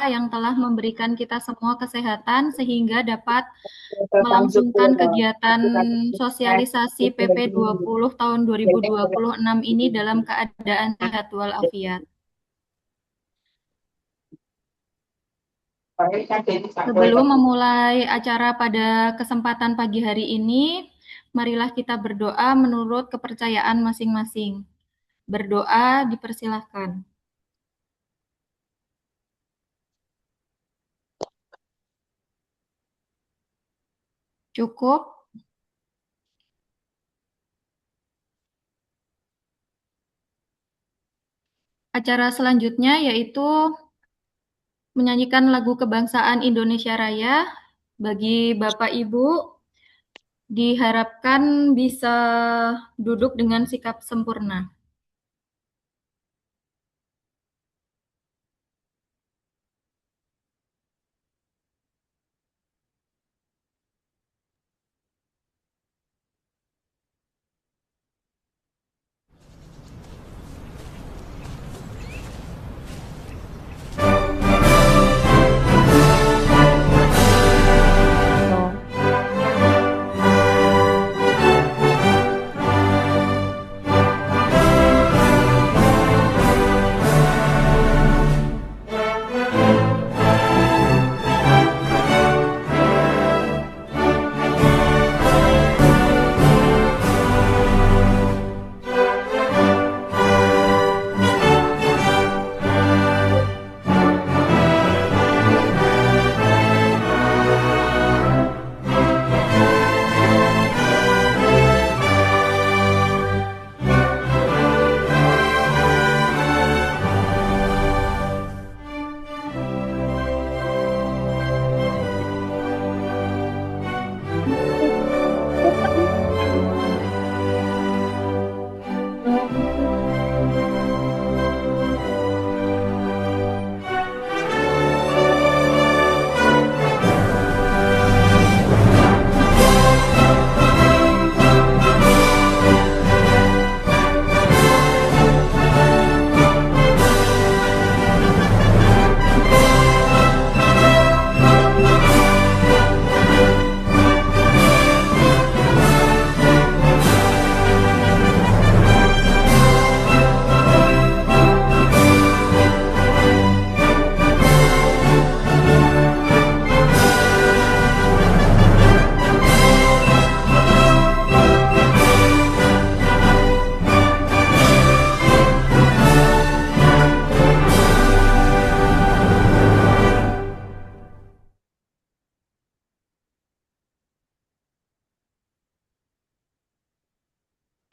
yang telah memberikan kita semua kesehatan sehingga dapat melangsungkan kegiatan sosialisasi PP 20 tahun 2026 ini dalam keadaan sehat walafiat. Sebelum memulai acara pada kesempatan pagi hari ini, marilah kita berdoa menurut kepercayaan masing-masing. Berdoa dipersilahkan. Cukup. Acara selanjutnya yaitu menyanyikan lagu kebangsaan Indonesia Raya. Bagi Bapak Ibu, diharapkan bisa duduk dengan sikap sempurna.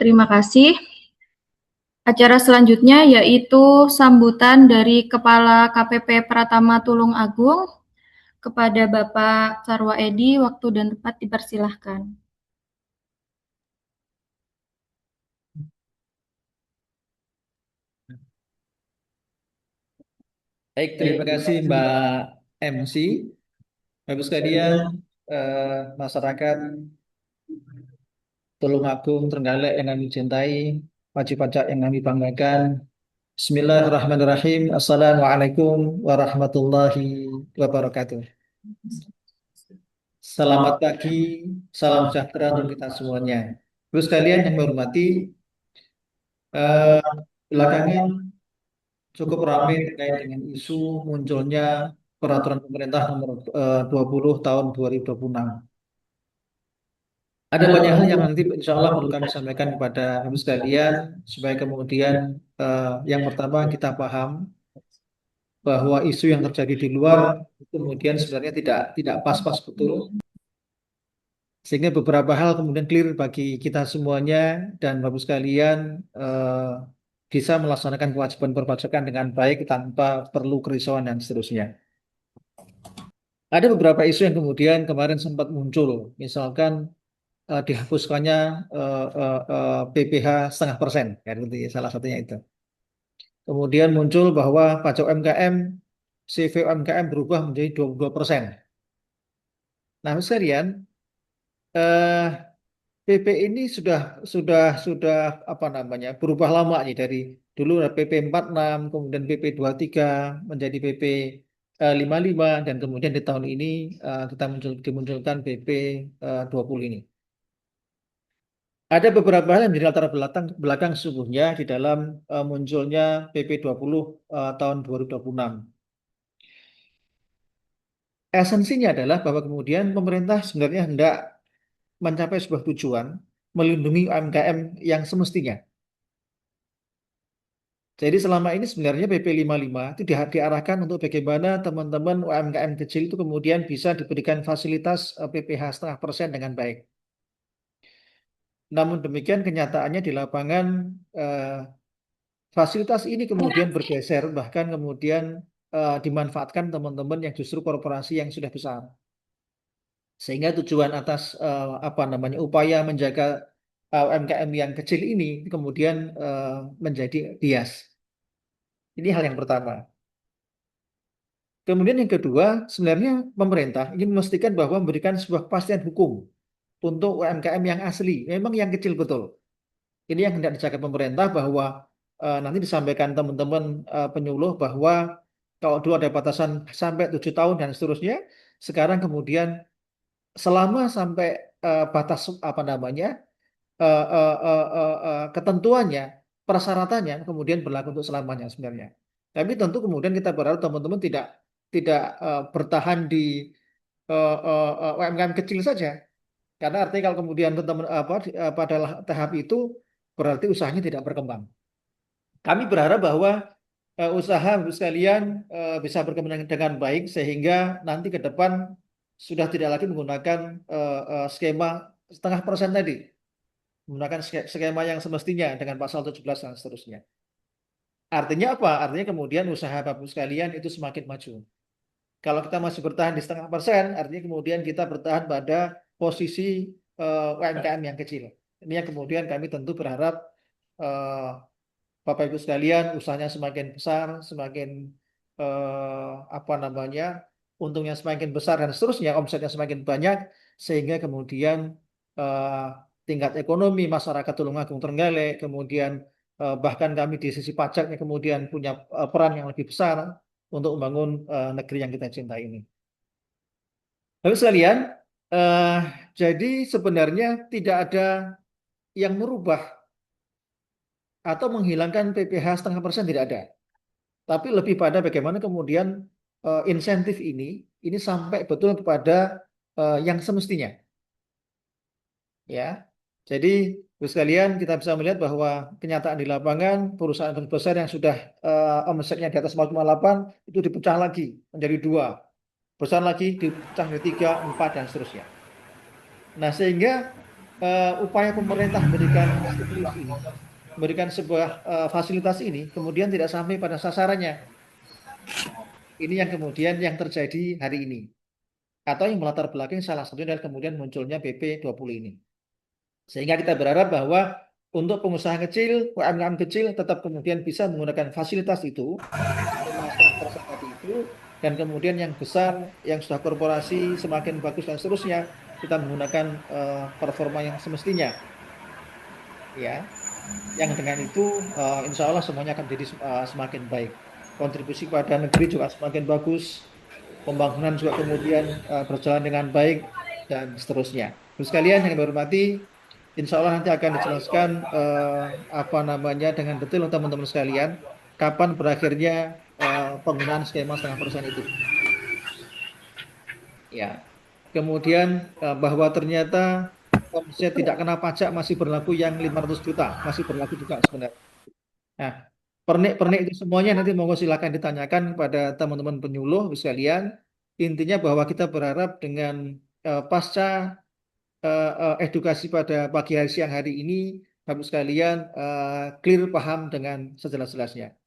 Terima kasih. Acara selanjutnya yaitu sambutan dari Kepala KPP Pratama Tulung Agung kepada Bapak Sarwa Edi. Waktu dan tempat dipersilahkan. Baik, terima kasih Mbak MC. Bapak sekalian, masyarakat Tulungagung, Trenggalek yang kami cintai, wajib pajak yang kami banggakan. Bismillahirrahmanirrahim. Assalamualaikum warahmatullahi wabarakatuh. Selamat pagi, salam sejahtera untuk kita semuanya. Bapak sekalian yang saya hormati, eh, belakangan cukup ramai terkait dengan isu munculnya peraturan pemerintah nomor 20 tahun 2026. Ada banyak hal yang nanti insya Allah perlu kami sampaikan kepada kami sekalian supaya kemudian yang pertama kita paham bahwa isu yang terjadi di luar itu kemudian sebenarnya tidak pas-pas betul sehingga beberapa hal kemudian clear bagi kita semuanya dan bapak sekalian bisa melaksanakan kewajiban perpajakan dengan baik tanpa perlu kerisauan dan seterusnya. Ada beberapa isu yang kemudian kemarin sempat muncul, misalkan dihapuskannya PPh 0,5%, kan gitu ya, salah satunya itu. Kemudian muncul bahwa pajak UMKM, CV UMKM berubah menjadi 22%. Nah, sekalian, eh, PP ini sudah apa namanya berubah lama nih dari dulu ada PP 46, kemudian PP 23 menjadi PP 55 dan kemudian di tahun ini kita dimunculkan PP 20 ini. Ada beberapa hal yang menjadi latar belakang sesungguhnya di dalam munculnya PP 20 tahun 2026. Esensinya adalah bahwa kemudian pemerintah sebenarnya hendak mencapai sebuah tujuan melindungi UMKM yang semestinya. Jadi selama ini sebenarnya PP 55 itu diarahkan untuk bagaimana teman-teman UMKM kecil itu kemudian bisa diberikan fasilitas PPh 0,5% dengan baik. Namun demikian kenyataannya di lapangan eh, fasilitas ini kemudian bergeser bahkan kemudian dimanfaatkan teman-teman yang justru korporasi yang sudah besar. Sehingga tujuan atas apa namanya upaya menjaga UMKM yang kecil ini kemudian menjadi bias. Ini hal yang pertama. Kemudian yang kedua, sebenarnya pemerintah ingin memastikan bahwa memberikan sebuah kepastian hukum untuk UMKM yang asli, memang yang kecil betul. Ini yang hendak dijaga pemerintah bahwa nanti disampaikan teman-teman penyuluh bahwa kalau dulu ada batasan sampai 7 tahun dan seterusnya, sekarang kemudian selama sampai batas apa namanya ketentuannya, persyaratannya kemudian berlaku untuk selamanya sebenarnya. Tapi tentu kemudian kita berharap teman-teman tidak bertahan di UMKM kecil saja, karena artinya kalau kemudian teman apa pada tahap itu berarti usahanya tidak berkembang. Kami berharap bahwa usaha Ibu sekalian bisa berkembang dengan baik sehingga nanti ke depan sudah tidak lagi menggunakan skema 0,5% tadi, menggunakan skema yang semestinya dengan pasal 17 dan seterusnya. Artinya apa? Artinya kemudian usaha Bapak sekalian itu semakin maju. Kalau kita masih bertahan di 0,5%, artinya kemudian kita bertahan pada posisi UMKM yang kecil. Ini yang kemudian kami tentu berharap eh, Bapak Ibu sekalian usahanya semakin besar, semakin apa namanya, untungnya semakin besar dan seterusnya, omsetnya semakin banyak, sehingga kemudian eh, tingkat ekonomi masyarakat Tulungagung Trenggalek, kemudian bahkan kami di sisi pajaknya kemudian punya peran yang lebih besar untuk membangun negeri yang kita cintai ini. Lalu sekalian, eh, jadi sebenarnya tidak ada yang merubah atau menghilangkan PPh 0,5% tidak ada. Tapi lebih pada bagaimana kemudian insentif ini sampai betul kepada yang semestinya, ya. Jadi, Ibu sekalian, kita bisa melihat bahwa kenyataan di lapangan perusahaan besar yang sudah omsetnya di atas 4,8 itu dipecah lagi menjadi dua, besar lagi dipecah menjadi 3, 4 dan seterusnya. Nah, sehingga upaya pemerintah memberikan stimulus ini, memberikan sebuah fasilitas ini, kemudian tidak sampai pada sasarannya. Ini yang kemudian yang terjadi hari ini. Atau yang melatar belakang salah satunya adalah kemudian munculnya PP 20 ini. Sehingga kita berharap bahwa untuk pengusaha kecil, UMKM kecil tetap kemudian bisa menggunakan fasilitas itu, 0,5% tadi itu, dan kemudian yang besar, yang sudah korporasi semakin bagus dan seterusnya, kita menggunakan performa yang semestinya, ya. Yang dengan itu, insya Allah semuanya akan jadi semakin baik. Kontribusi pada negeri juga semakin bagus, pembangunan juga kemudian berjalan dengan baik dan seterusnya. Terus sekalian yang hormati, insya Allah nanti akan dijelaskan apa namanya dengan detail teman-teman sekalian kapan berakhirnya penggunaan skema 0,5% itu. Ya, kemudian bahwa ternyata omset tidak kena pajak masih berlaku yang 500 juta, masih berlaku juga sebenarnya. Nah, pernik-pernik itu semuanya nanti monggo silakan ditanyakan kepada teman-teman penyuluh sekalian. Intinya bahwa kita berharap dengan pasca edukasi pada pagi hari siang hari ini, Bapak sekalian clear paham dengan sejelas-jelasnya.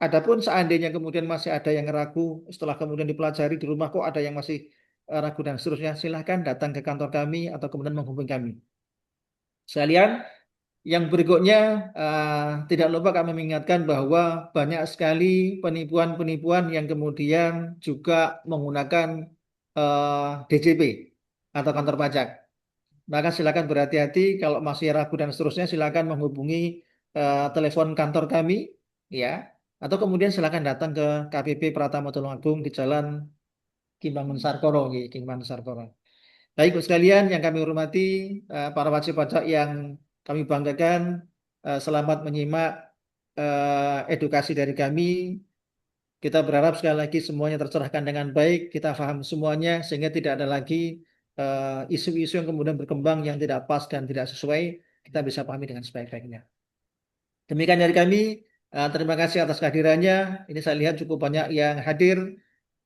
Adapun seandainya kemudian masih ada yang ragu, setelah kemudian dipelajari di rumah kok ada yang masih ragu dan seterusnya, silahkan datang ke kantor kami atau kemudian menghubungi kami. Sekalian, yang berikutnya, tidak lupa kami mengingatkan bahwa banyak sekali penipuan-penipuan yang kemudian juga menggunakan DJP atau kantor pajak. Maka silakan berhati-hati kalau masih ragu dan seterusnya silakan menghubungi telepon kantor kami, ya. Atau kemudian silakan datang ke KPP Pratama Tulungagung di Jalan Kimbangun Sarkoro, nggih, Kimbangun Sarkoro. Baik, Ibu sekalian yang kami hormati, para wajib pajak yang kami banggakan, selamat menyimak edukasi dari kami. Kita berharap sekali lagi semuanya tercerahkan dengan baik, kita paham semuanya sehingga tidak ada lagi isu-isu yang kemudian berkembang yang tidak pas dan tidak sesuai, kita bisa pahami dengan sebaik-baiknya. Demikian dari kami, terima kasih atas kehadirannya. Ini saya lihat cukup banyak yang hadir,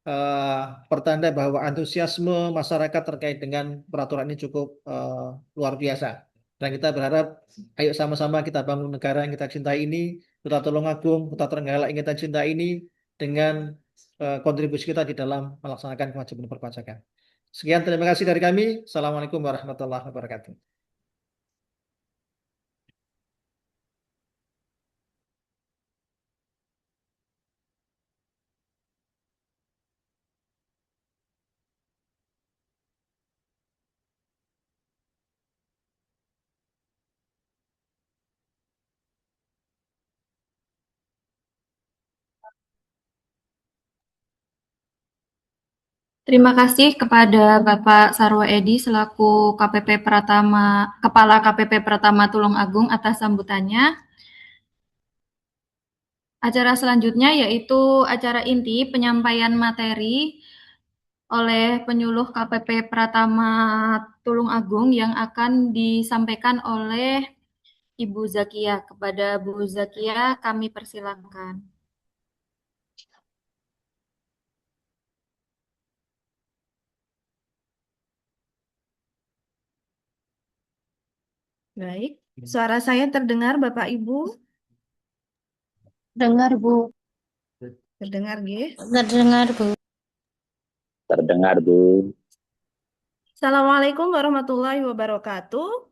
eh, pertanda bahwa antusiasme masyarakat terkait dengan peraturan ini cukup luar biasa. Dan kita berharap, ayo sama-sama kita bangun negara yang kita cintai ini, Kota Tulungagung, Kota Trenggalek yang kita cintai ini, dengan kontribusi kita di dalam melaksanakan kewajiban perpajakan. Sekian, terima kasih dari kami. Assalamualaikum warahmatullahi wabarakatuh. Terima kasih kepada Bapak Sarwo Edi selaku Kepala KPP Pratama Tulungagung atas sambutannya. Acara selanjutnya yaitu acara inti penyampaian materi oleh penyuluh KPP Pratama Tulungagung yang akan disampaikan oleh Ibu Zakia. Kepada Bu Zakia kami persilakan. Baik, suara saya terdengar Bapak Ibu? Dengar, Bu. Terdengar, nggih? Terdengar, Bu. Terdengar, Bu. Assalamualaikum warahmatullahi wabarakatuh.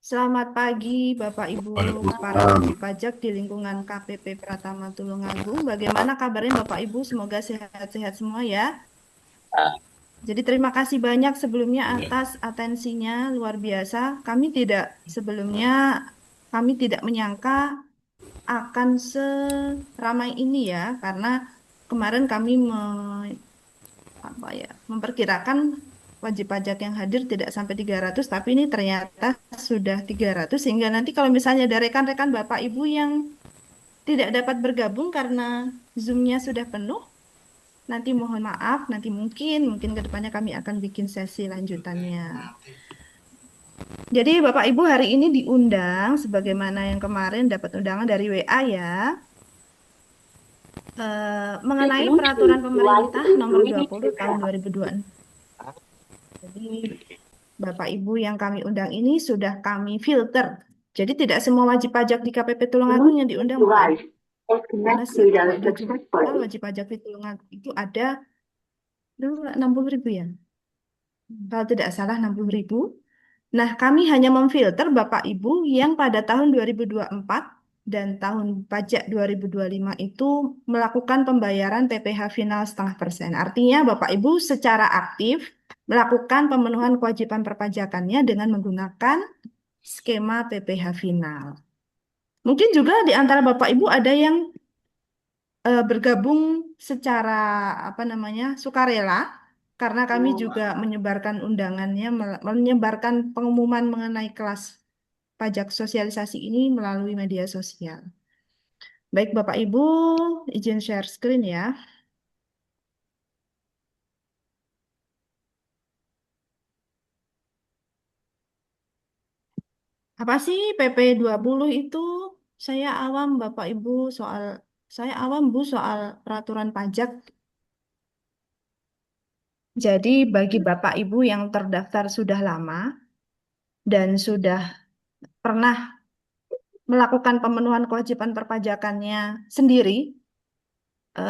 Selamat pagi Bapak Ibu para wajib pajak di lingkungan KPP Pratama Tulungagung. Bagaimana kabarnya Bapak Ibu? Semoga sehat-sehat semua ya. Jadi terima kasih banyak sebelumnya atas atensinya, luar biasa. Kami tidak menyangka akan seramai ini ya, karena kemarin kami memperkirakan wajib pajak yang hadir tidak sampai 300, tapi ini ternyata sudah 300, sehingga nanti kalau misalnya ada rekan-rekan Bapak Ibu yang tidak dapat bergabung karena Zoom-nya sudah penuh, nanti mohon maaf, nanti mungkin ke depannya kami akan bikin sesi lanjutannya. Jadi Bapak Ibu hari ini diundang sebagaimana yang kemarin dapat undangan dari WA ya. Mengenai peraturan pemerintah nomor 20 tahun 2026. Jadi Bapak Ibu yang kami undang ini sudah kami filter. Jadi tidak semua wajib pajak di KPP Tulungagung yang diundang, Bapak Ibu. Karena kalau di jumlah wajib pajak di Tulungagung itu ada 60.000 ya. Kalau tidak salah 60.000. Nah, kami hanya memfilter Bapak Ibu yang pada tahun 2024 dan tahun pajak 2025 itu melakukan pembayaran PPh final 0,5%. Artinya Bapak Ibu secara aktif melakukan pemenuhan kewajiban perpajakannya dengan menggunakan skema PPh final. Mungkin juga di antara Bapak Ibu ada yang bergabung secara sukarela, karena kami juga menyebarkan undangannya, menyebarkan pengumuman mengenai kelas pajak sosialisasi ini melalui media sosial. Baik Bapak Ibu, izin share screen ya. Apa sih PP 20 itu? Saya awam Bapak Ibu soal peraturan pajak. Jadi bagi Bapak Ibu yang terdaftar sudah lama dan sudah pernah melakukan pemenuhan kewajiban perpajakannya sendiri,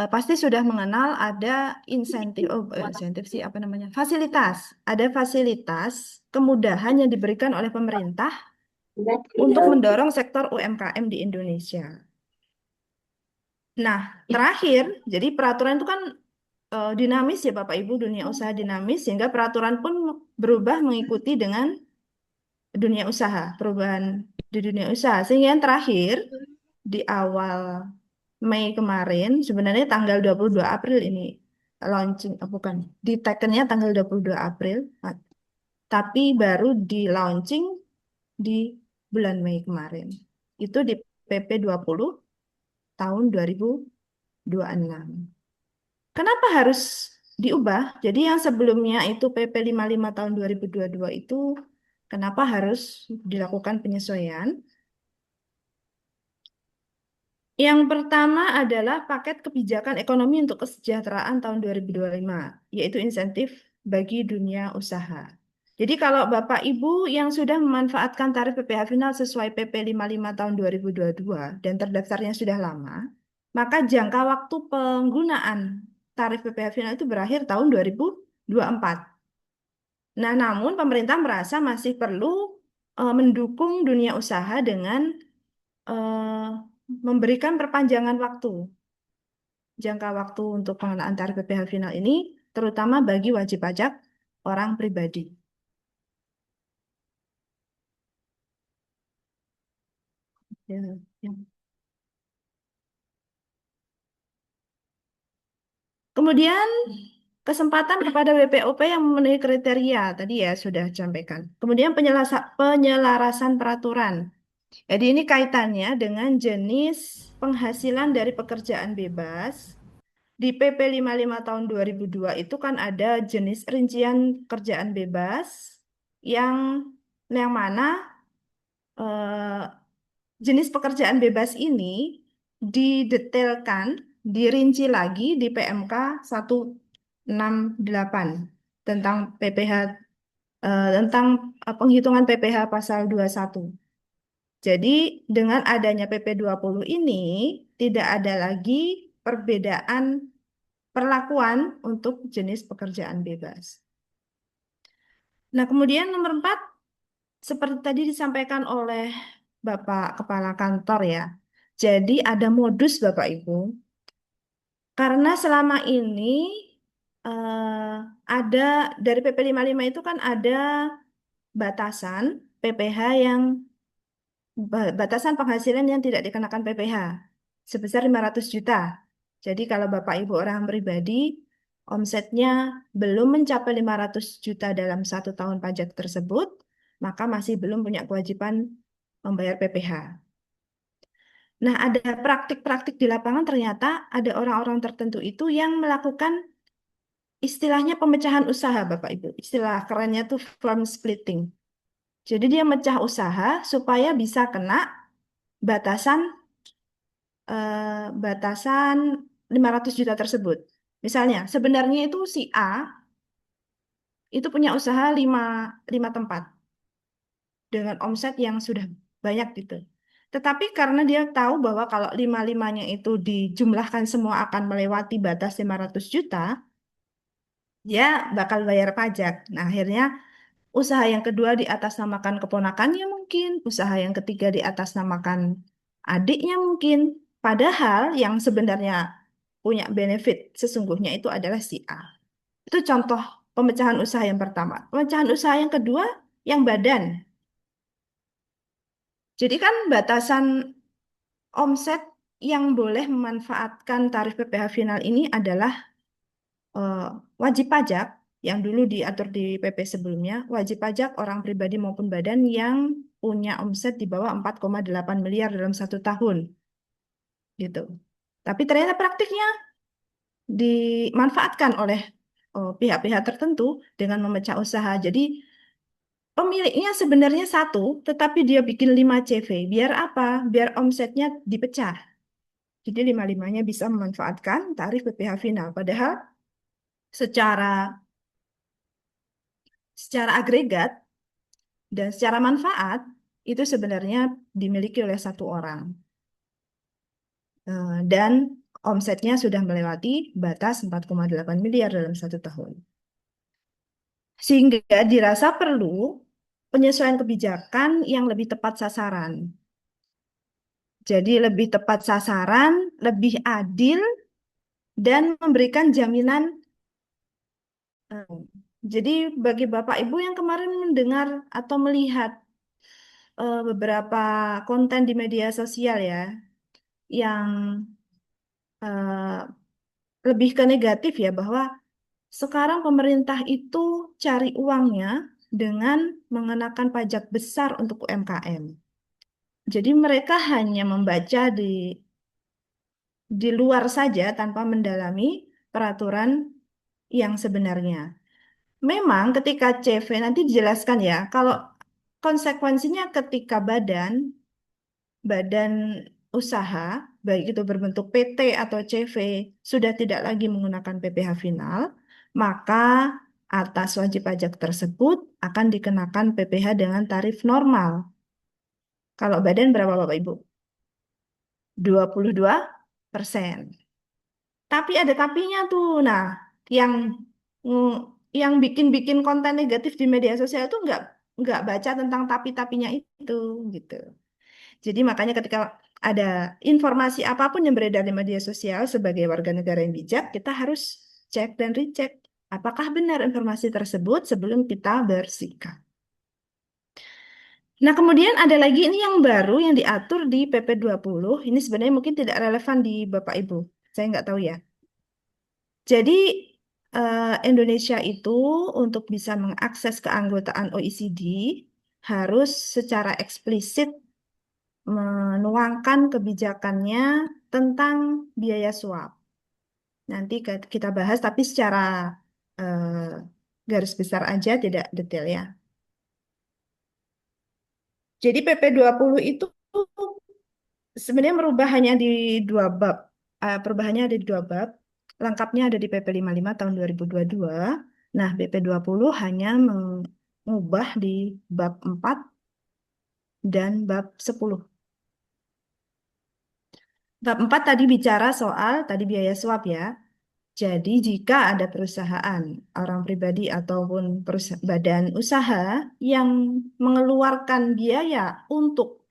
pasti sudah mengenal ada fasilitas. Ada fasilitas kemudahan yang diberikan oleh pemerintah untuk mendorong sektor UMKM di Indonesia. Nah, terakhir, jadi peraturan itu kan dinamis ya Bapak Ibu, dunia usaha dinamis, sehingga peraturan pun berubah mengikuti dengan dunia usaha, perubahan di dunia usaha. Sehingga yang terakhir, di awal Mei kemarin, sebenarnya tanggal 22 April ini launching, bukan, di tekennya tanggal 22 April, tapi baru di launching di bulan Mei kemarin. Itu di PP 20 tahun 2026. Kenapa harus diubah? Jadi yang sebelumnya itu PP 55 tahun 2022 itu kenapa harus dilakukan penyesuaian? Yang pertama adalah paket kebijakan ekonomi untuk kesejahteraan tahun 2025, yaitu insentif bagi dunia usaha. Jadi kalau Bapak Ibu yang sudah memanfaatkan tarif PPh final sesuai PP 55 tahun 2022 dan terdaftarnya sudah lama, maka jangka waktu penggunaan tarif PPh final itu berakhir tahun 2024. Nah, namun pemerintah merasa masih perlu mendukung dunia usaha dengan eh, memberikan perpanjangan waktu, jangka waktu untuk pengenaan tarif PPh final ini, terutama bagi wajib pajak orang pribadi. Ya, ya. Kemudian kesempatan kepada WPOP yang memenuhi kriteria tadi ya sudah disampaikan. Kemudian penyelarasan peraturan. Jadi ini kaitannya dengan jenis penghasilan dari pekerjaan bebas. Di PP 55 tahun 2002 itu kan ada jenis rincian kerjaan bebas yang mana eh, jenis pekerjaan bebas ini didetailkan, dirinci lagi di PMK 168 tentang PPh tentang penghitungan PPh pasal 21. Jadi dengan adanya PP 20 ini tidak ada lagi perbedaan perlakuan untuk jenis pekerjaan bebas. Nah, kemudian nomor 4, seperti tadi disampaikan oleh Bapak Kepala Kantor ya. Jadi ada modus Bapak Ibu, karena selama ini ada dari PP 55 itu kan ada batasan PPh yang batasan penghasilan yang tidak dikenakan PPh sebesar 500 juta. Jadi kalau Bapak Ibu orang pribadi omsetnya belum mencapai 500 juta dalam 1 tahun pajak tersebut, maka masih belum punya kewajiban membayar PPh. Nah, ada praktik-praktik di lapangan ternyata ada orang-orang tertentu itu yang melakukan istilahnya pemecahan usaha, Bapak Ibu. Istilah kerennya tuh firm splitting. Jadi dia mecah usaha supaya bisa kena batasan batasan 500 juta tersebut. Misalnya, sebenarnya itu si A itu punya usaha 5 tempat dengan omset yang sudah banyak gitu. Tetapi karena dia tahu bahwa kalau 5-5-nya itu dijumlahkan semua akan melewati batas 500 juta, dia bakal bayar pajak. Nah, akhirnya usaha yang kedua diatasnamakan keponakannya mungkin, usaha yang ketiga diatasnamakan adiknya mungkin. Padahal yang sebenarnya punya benefit sesungguhnya itu adalah si A. Itu contoh pemecahan usaha yang pertama. Pemecahan usaha yang kedua, yang badan. Jadi kan batasan omset yang boleh memanfaatkan tarif PPh final ini adalah eh, wajib pajak yang dulu diatur di PP sebelumnya, wajib pajak orang pribadi maupun badan yang punya omset di bawah 4,8 miliar dalam 1 tahun. Gitu. Tapi ternyata praktiknya dimanfaatkan oleh pihak-pihak tertentu dengan memecah usaha. Jadi pemiliknya sebenarnya satu, tetapi dia bikin 5 CV. Biar apa? Biar omsetnya dipecah. Jadi 5-5-nya bisa memanfaatkan tarif PPh final. Padahal secara secara agregat dan secara manfaat itu sebenarnya dimiliki oleh satu orang. Dan omsetnya sudah melewati batas 4,8 miliar dalam 1 tahun. Sehingga dirasa perlu penyesuaian kebijakan yang lebih tepat sasaran. Jadi lebih tepat sasaran, lebih adil, dan memberikan jaminan. Jadi bagi Bapak Ibu yang kemarin mendengar atau melihat beberapa konten di media sosial ya, yang eh, lebih ke negatif ya, bahwa sekarang pemerintah itu cari uangnya dengan mengenakan pajak besar untuk UMKM. Jadi mereka hanya membaca di luar saja tanpa mendalami peraturan yang sebenarnya. Memang ketika CV nanti dijelaskan ya, kalau konsekuensinya ketika badan usaha, baik itu berbentuk PT atau CV, sudah tidak lagi menggunakan PPh final, maka atas wajib pajak tersebut akan dikenakan PPh dengan tarif normal. Kalau badan berapa Bapak Ibu? 22%. Tapi ada tapinya tuh. Nah, yang mm, yang bikin-bikin konten negatif di media sosial itu nggak baca tentang tapi-tapinya itu gitu. Jadi makanya ketika ada informasi apapun yang beredar di media sosial sebagai warga negara yang bijak, kita harus cek dan recheck apakah benar informasi tersebut sebelum kita bersikap. Nah, kemudian ada lagi ini yang baru yang diatur di PP 20. Ini sebenarnya mungkin tidak relevan di Bapak Ibu. Saya nggak tahu ya. Jadi Indonesia itu untuk bisa mengakses keanggotaan OECD harus secara eksplisit menuangkan kebijakannya tentang biaya suap. Nanti kita bahas, tapi secara eh, garis besar aja, tidak detail ya. Jadi PP 20 itu sebenarnya merubah hanya di dua bab. Perubahannya ada di dua bab. Lengkapnya ada di PP 55 tahun 2022. Nah, PP 20 hanya mengubah di bab 4 dan bab 10. Bab 4 tadi bicara soal tadi biaya suap ya. Jadi jika ada perusahaan, orang pribadi ataupun badan usaha yang mengeluarkan biaya untuk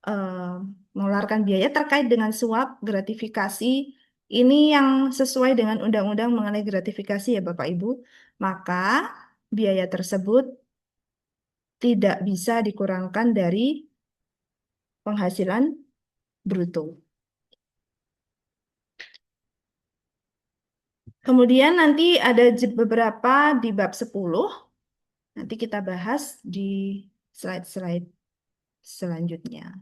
eh, mengeluarkan biaya terkait dengan suap, gratifikasi, ini yang sesuai dengan undang-undang mengenai gratifikasi ya Bapak Ibu, maka biaya tersebut tidak bisa dikurangkan dari penghasilan bruto. Kemudian nanti ada beberapa di bab 10, nanti kita bahas di slide-slide selanjutnya.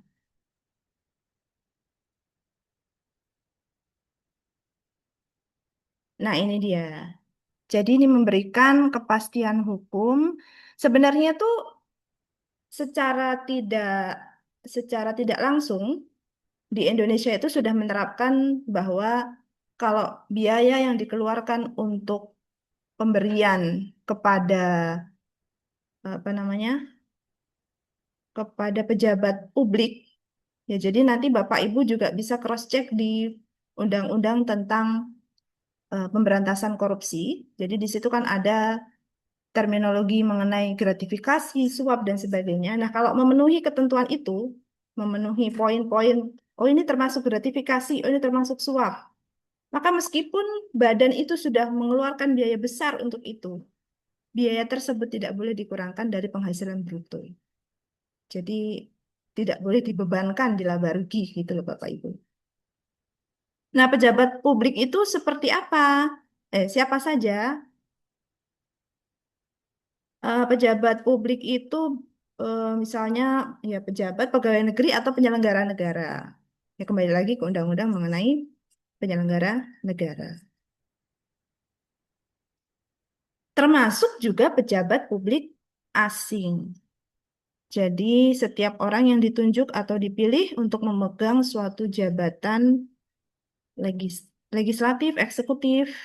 Nah, ini dia. Jadi ini memberikan kepastian hukum. Sebenarnya tuh secara tidak secara tidak langsung di Indonesia itu sudah menerapkan bahwa kalau biaya yang dikeluarkan untuk pemberian kepada apa namanya kepada pejabat publik ya, jadi nanti Bapak Ibu juga bisa cross check di undang-undang tentang pemberantasan korupsi. Jadi di situ kan ada terminologi mengenai gratifikasi, suap, dan sebagainya. Nah, kalau memenuhi ketentuan itu, memenuhi poin-poin, oh ini termasuk gratifikasi, oh ini termasuk suap, maka meskipun badan itu sudah mengeluarkan biaya besar untuk itu, biaya tersebut tidak boleh dikurangkan dari penghasilan bruto. Jadi tidak boleh dibebankan di laba rugi gitu loh Bapak Ibu. Nah, pejabat publik itu seperti apa? Siapa saja? Pejabat publik itu misalnya ya pejabat pegawai negeri atau penyelenggara negara. Ya kembali lagi ke undang-undang mengenai penyelenggara negara. Termasuk juga pejabat publik asing. Jadi setiap orang yang ditunjuk atau dipilih untuk memegang suatu jabatan legislatif, eksekutif,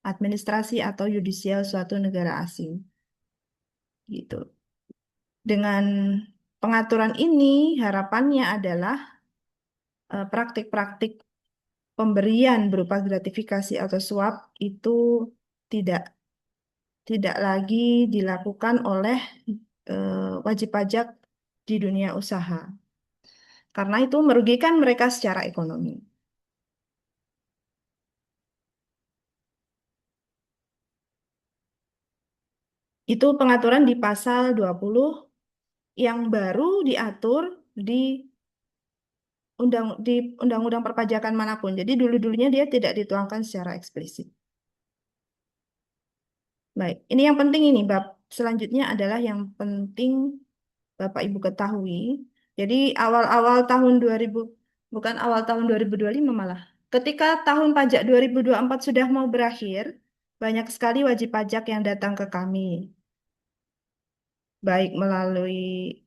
administrasi atau yudisial suatu negara asing. Gitu. Dengan pengaturan ini harapannya adalah praktik-praktik pemberian berupa gratifikasi atau suap itu tidak tidak lagi dilakukan oleh wajib pajak di dunia usaha. Karena itu merugikan mereka secara ekonomi. Itu pengaturan di pasal 20 yang baru diatur di di undang-undang perpajakan manapun. Jadi dulu-dulunya dia tidak dituangkan secara eksplisit. Baik, ini yang penting ini bab selanjutnya adalah yang penting Bapak Ibu ketahui. Jadi awal-awal tahun 2000, bukan awal tahun 2025 malah. Ketika tahun pajak 2024 sudah mau berakhir, banyak sekali wajib pajak yang datang ke kami. Baik melalui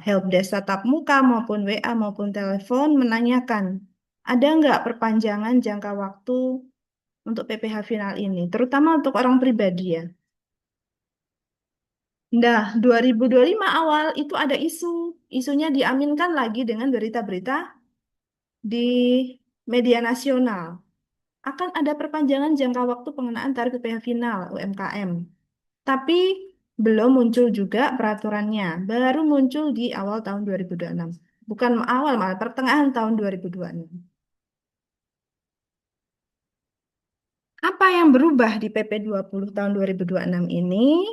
helpdesk tatap muka maupun WA maupun telepon menanyakan, ada nggak perpanjangan jangka waktu untuk PPh final ini, terutama untuk orang pribadi ya. Nah, 2025 awal itu ada isu. Isunya diaminkan lagi dengan berita-berita di media nasional. Akan ada perpanjangan jangka waktu pengenaan tarif PPh final UMKM. Tapi belum muncul juga peraturannya. Baru muncul di awal tahun 2026. Bukan awal, malah pertengahan tahun 2026. Apa yang berubah di PP 20 tahun 2026 ini?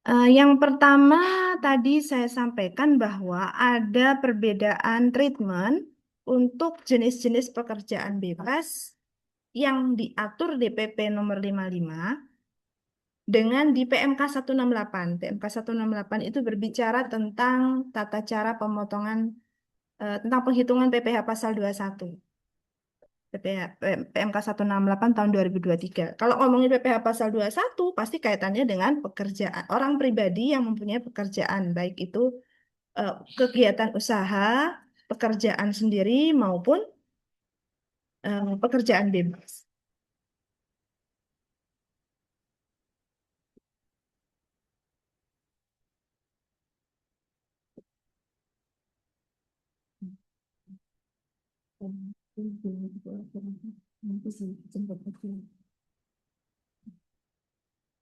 Yang pertama tadi saya sampaikan bahwa ada perbedaan treatment untuk jenis-jenis pekerjaan bebas yang diatur di PP nomor 55 dengan di PMK 168. PMK 168 itu berbicara tentang tata cara pemotongan tentang penghitungan PPh pasal 21. PMK 168 tahun 2023. Kalau ngomongin PPh pasal 21 pasti kaitannya dengan pekerjaan orang pribadi yang mempunyai pekerjaan baik itu kegiatan usaha, pekerjaan sendiri maupun pekerjaan bebas.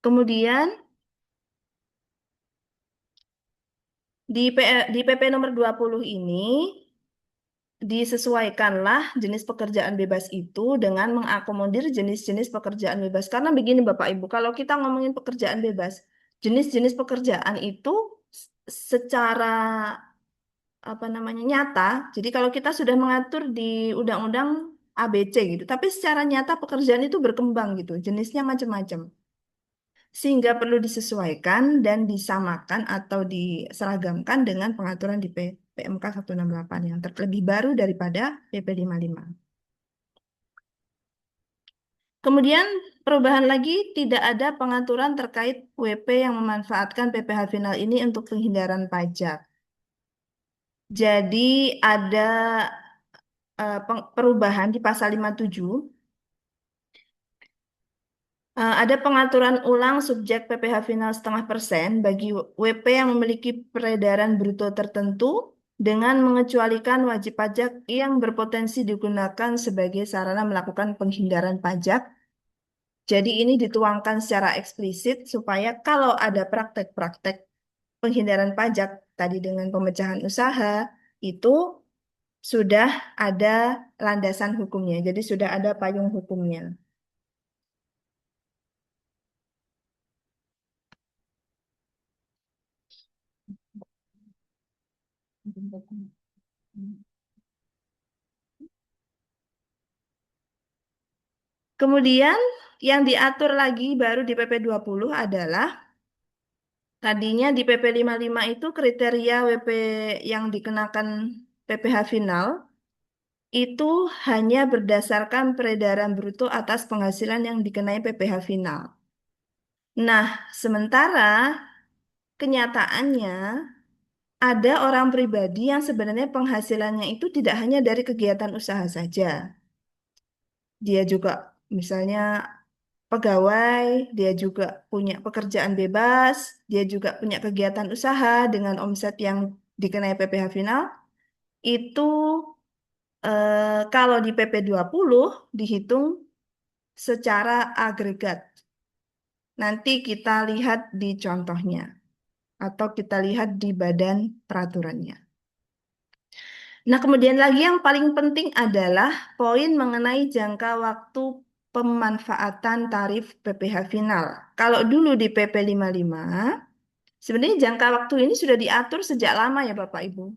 Kemudian di PP nomor 20 ini disesuaikanlah jenis pekerjaan bebas itu dengan mengakomodir jenis-jenis pekerjaan bebas. Karena begini Bapak Ibu, kalau kita ngomongin pekerjaan bebas, jenis-jenis pekerjaan itu secara apa namanya nyata. Jadi kalau kita sudah mengatur di undang-undang ABC gitu, tapi secara nyata pekerjaan itu berkembang gitu, jenisnya macam-macam. Sehingga perlu disesuaikan dan disamakan atau diseragamkan dengan pengaturan di PMK 168 yang terlebih baru daripada PP 55. Kemudian perubahan lagi tidak ada pengaturan terkait WP yang memanfaatkan PPh final ini untuk penghindaran pajak. Jadi ada perubahan di pasal 57. Ada pengaturan ulang subjek PPh final 0,5% bagi WP yang memiliki peredaran bruto tertentu dengan mengecualikan wajib pajak yang berpotensi digunakan sebagai sarana melakukan penghindaran pajak. Jadi ini dituangkan secara eksplisit supaya kalau ada praktek-praktek penghindaran pajak tadi dengan pemecahan usaha itu sudah ada landasan hukumnya. Jadi sudah ada payung hukumnya. Kemudian yang diatur lagi baru di PP 20 adalah tadinya di PP 55 itu kriteria WP yang dikenakan PPh final itu hanya berdasarkan peredaran bruto atas penghasilan yang dikenai PPh final. Nah, sementara kenyataannya ada orang pribadi yang sebenarnya penghasilannya itu tidak hanya dari kegiatan usaha saja. Dia juga misalnya pegawai, dia juga punya pekerjaan bebas, dia juga punya kegiatan usaha dengan omset yang dikenai PPh final, itu kalau di PP 20 dihitung secara agregat. Nanti kita lihat di contohnya atau kita lihat di badan peraturannya. Nah, kemudian lagi yang paling penting adalah poin mengenai jangka waktu pemanfaatan tarif PPh final. Kalau dulu di PP 55, sebenarnya jangka waktu ini sudah diatur sejak lama ya Bapak Ibu.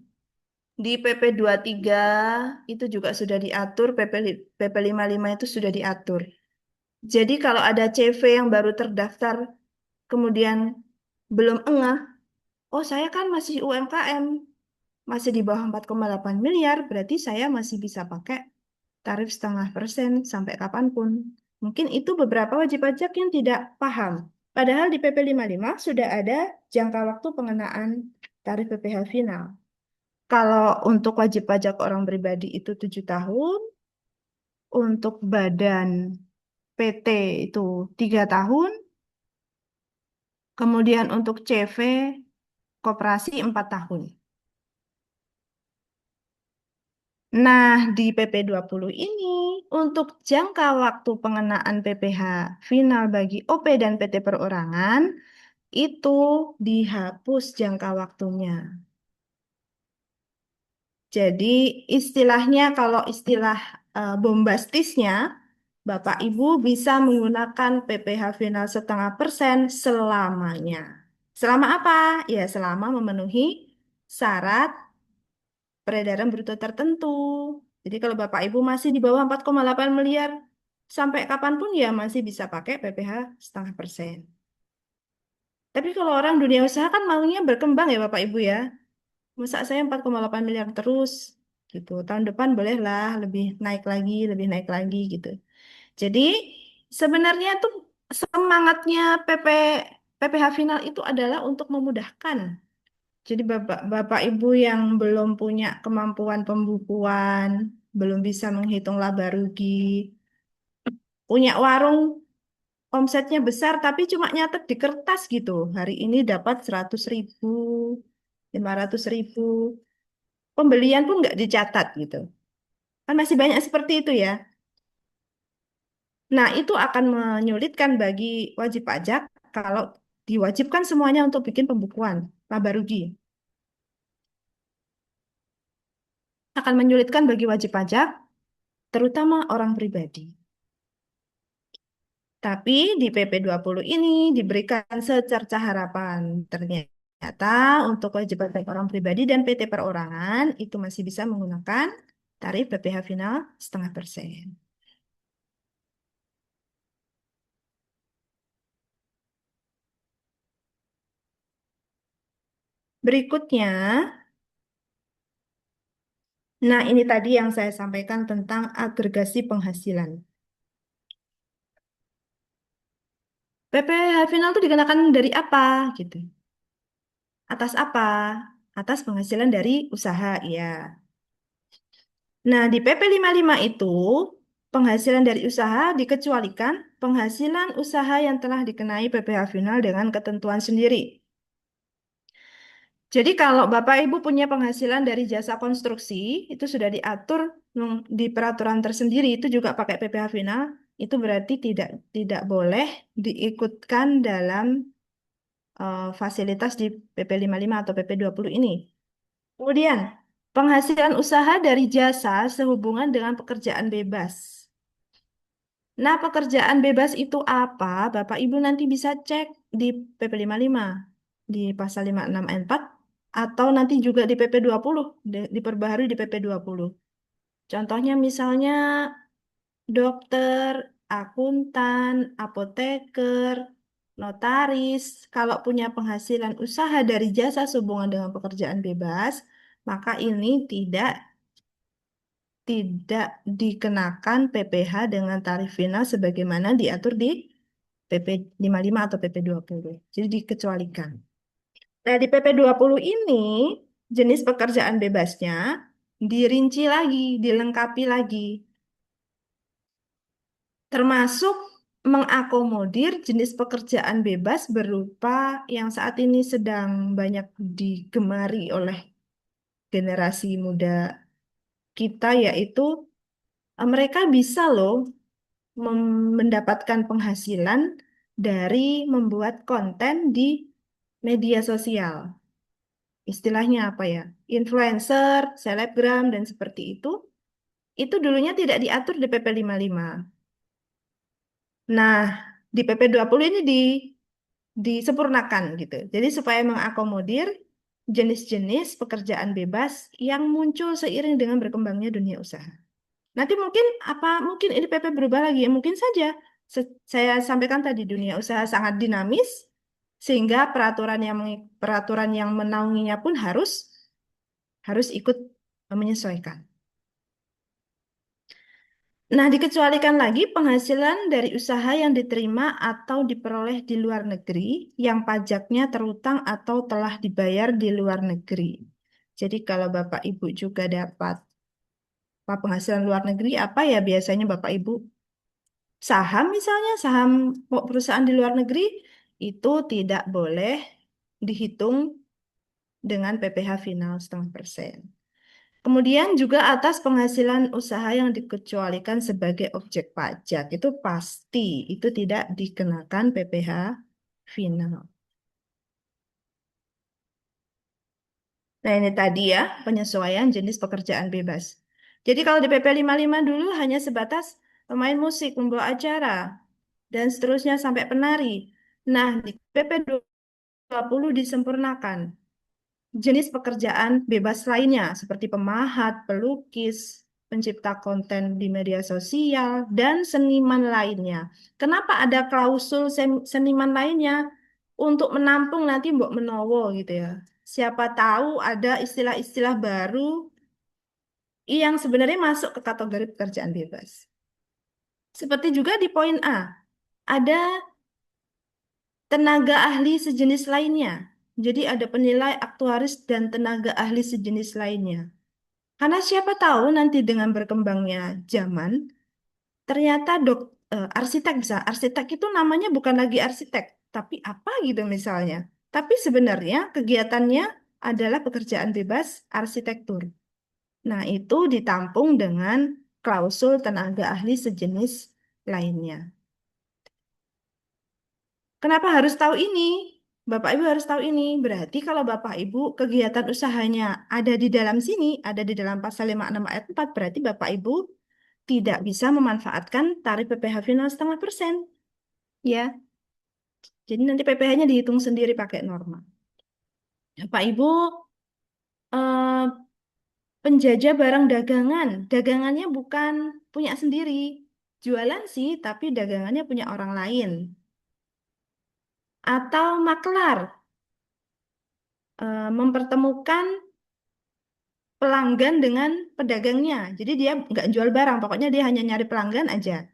Di PP 23 itu juga sudah diatur, PP 55 itu sudah diatur. Jadi kalau ada CV yang baru terdaftar, kemudian belum engah, oh saya kan masih UMKM, masih di bawah 4,8 miliar, berarti saya masih bisa pakai tarif 0,5% sampai kapanpun. Mungkin itu beberapa wajib pajak yang tidak paham. Padahal di PP 55 sudah ada jangka waktu pengenaan tarif PPh final. Kalau untuk wajib pajak orang pribadi itu 7 tahun, untuk badan PT itu 3 tahun, kemudian untuk CV koperasi 4 tahun. Nah, di PP 20 ini, untuk jangka waktu pengenaan PPh final bagi OP dan PT perorangan, itu dihapus jangka waktunya. Jadi, istilahnya kalau istilah bombastisnya, Bapak Ibu bisa menggunakan PPh final 0,5% selamanya. Selama apa? Ya, selama memenuhi syarat peredaran bruto tertentu. Jadi kalau Bapak Ibu masih di bawah 4,8 miliar, sampai kapanpun ya masih bisa pakai PPh 0,5%. Tapi kalau orang dunia usaha kan maunya berkembang ya Bapak Ibu ya. Masa saya 4,8 miliar terus gitu. Tahun depan bolehlah lebih naik lagi gitu. Jadi sebenarnya tuh semangatnya PPh final itu adalah untuk memudahkan. Jadi Bapak Ibu yang belum punya kemampuan pembukuan, belum bisa menghitung laba rugi, punya warung omsetnya besar tapi cuma nyatet di kertas gitu. Hari ini dapat 100.000, 500.000. Pembelian pun nggak dicatat gitu. Kan masih banyak seperti itu ya. Nah, itu akan menyulitkan bagi wajib pajak kalau diwajibkan semuanya untuk bikin pembukuan laba rugi. Akan menyulitkan bagi wajib pajak, terutama orang pribadi. Tapi di PP 20 ini diberikan secerca harapan. Ternyata untuk wajib pajak orang pribadi dan PT perorangan itu masih bisa menggunakan tarif PPh final 0,5%. Berikutnya, nah ini tadi yang saya sampaikan tentang agregasi penghasilan. PPh final itu dikenakan dari apa gitu? Atas apa? Atas penghasilan dari usaha, ya. Nah, di PP 55 itu penghasilan dari usaha dikecualikan penghasilan usaha yang telah dikenai PPh final dengan ketentuan sendiri. Jadi kalau Bapak Ibu punya penghasilan dari jasa konstruksi, itu sudah diatur di peraturan tersendiri, itu juga pakai PPh final, itu berarti tidak boleh diikutkan dalam fasilitas di PP 55 atau PP 20 ini. Kemudian, penghasilan usaha dari jasa sehubungan dengan pekerjaan bebas. Nah, pekerjaan bebas itu apa? Bapak Ibu nanti bisa cek di PP 55, di pasal 56 ayat 4, atau nanti juga di PP 20, diperbaharui di PP 20. Contohnya misalnya dokter, akuntan, apoteker, notaris, kalau punya penghasilan usaha dari jasa sehubungan dengan pekerjaan bebas, maka ini tidak dikenakan PPh dengan tarif final sebagaimana diatur di PP 55 atau PP 20. Jadi dikecualikan. Nah, di PP 20 ini jenis pekerjaan bebasnya dirinci lagi, dilengkapi lagi. Termasuk mengakomodir jenis pekerjaan bebas berupa yang saat ini sedang banyak digemari oleh generasi muda kita, yaitu mereka bisa loh mendapatkan penghasilan dari membuat konten di media sosial. Istilahnya apa ya? Influencer, selebgram, dan seperti itu dulunya tidak diatur di PP 55. Nah, di PP 20 ini disempurnakan gitu. Jadi supaya mengakomodir jenis-jenis pekerjaan bebas yang muncul seiring dengan berkembangnya dunia usaha. Nanti mungkin ini PP berubah lagi ya, mungkin saja. Saya sampaikan tadi dunia usaha sangat dinamis sehingga peraturan yang menaunginya pun harus ikut menyesuaikan. Nah, dikecualikan lagi penghasilan dari usaha yang diterima atau diperoleh di luar negeri yang pajaknya terutang atau telah dibayar di luar negeri. Jadi kalau Bapak Ibu juga dapat penghasilan luar negeri, apa ya biasanya Bapak Ibu? Saham misalnya, saham perusahaan di luar negeri itu tidak boleh dihitung dengan PPh final 0,5%. Kemudian juga atas penghasilan usaha yang dikecualikan sebagai objek pajak, itu pasti itu tidak dikenakan PPh final. Nah, ini tadi ya, penyesuaian jenis pekerjaan bebas. Jadi kalau di PP 55 dulu hanya sebatas pemain musik, membawa acara, dan seterusnya sampai penari. Nah, di PP 20 disempurnakan. Jenis pekerjaan bebas lainnya seperti pemahat, pelukis, pencipta konten di media sosial, dan seniman lainnya. Kenapa ada klausul seniman lainnya? Untuk menampung nanti Mbok Menowo gitu ya. Siapa tahu ada istilah-istilah baru yang sebenarnya masuk ke kategori pekerjaan bebas. Seperti juga di poin A, ada tenaga ahli sejenis lainnya. Jadi ada penilai aktuaris dan tenaga ahli sejenis lainnya. Karena siapa tahu nanti dengan berkembangnya zaman, ternyata arsitek bisa. Arsitek itu namanya bukan lagi arsitek, tapi apa gitu misalnya. Tapi sebenarnya kegiatannya adalah pekerjaan bebas arsitektur. Nah, itu ditampung dengan klausul tenaga ahli sejenis lainnya. Kenapa harus tahu ini? Bapak Ibu harus tahu ini. Berarti kalau Bapak Ibu kegiatan usahanya ada di dalam sini, ada di dalam pasal 56 ayat 4, berarti Bapak Ibu tidak bisa memanfaatkan tarif PPh final 0,5%. Ya, jadi nanti PPh-nya dihitung sendiri pakai norma. Bapak Ibu eh, penjajah barang dagangan, dagangannya bukan punya sendiri. Jualan sih, tapi dagangannya punya orang lain. Atau maklar, mempertemukan pelanggan dengan pedagangnya. Jadi dia nggak jual barang, pokoknya dia hanya nyari pelanggan aja.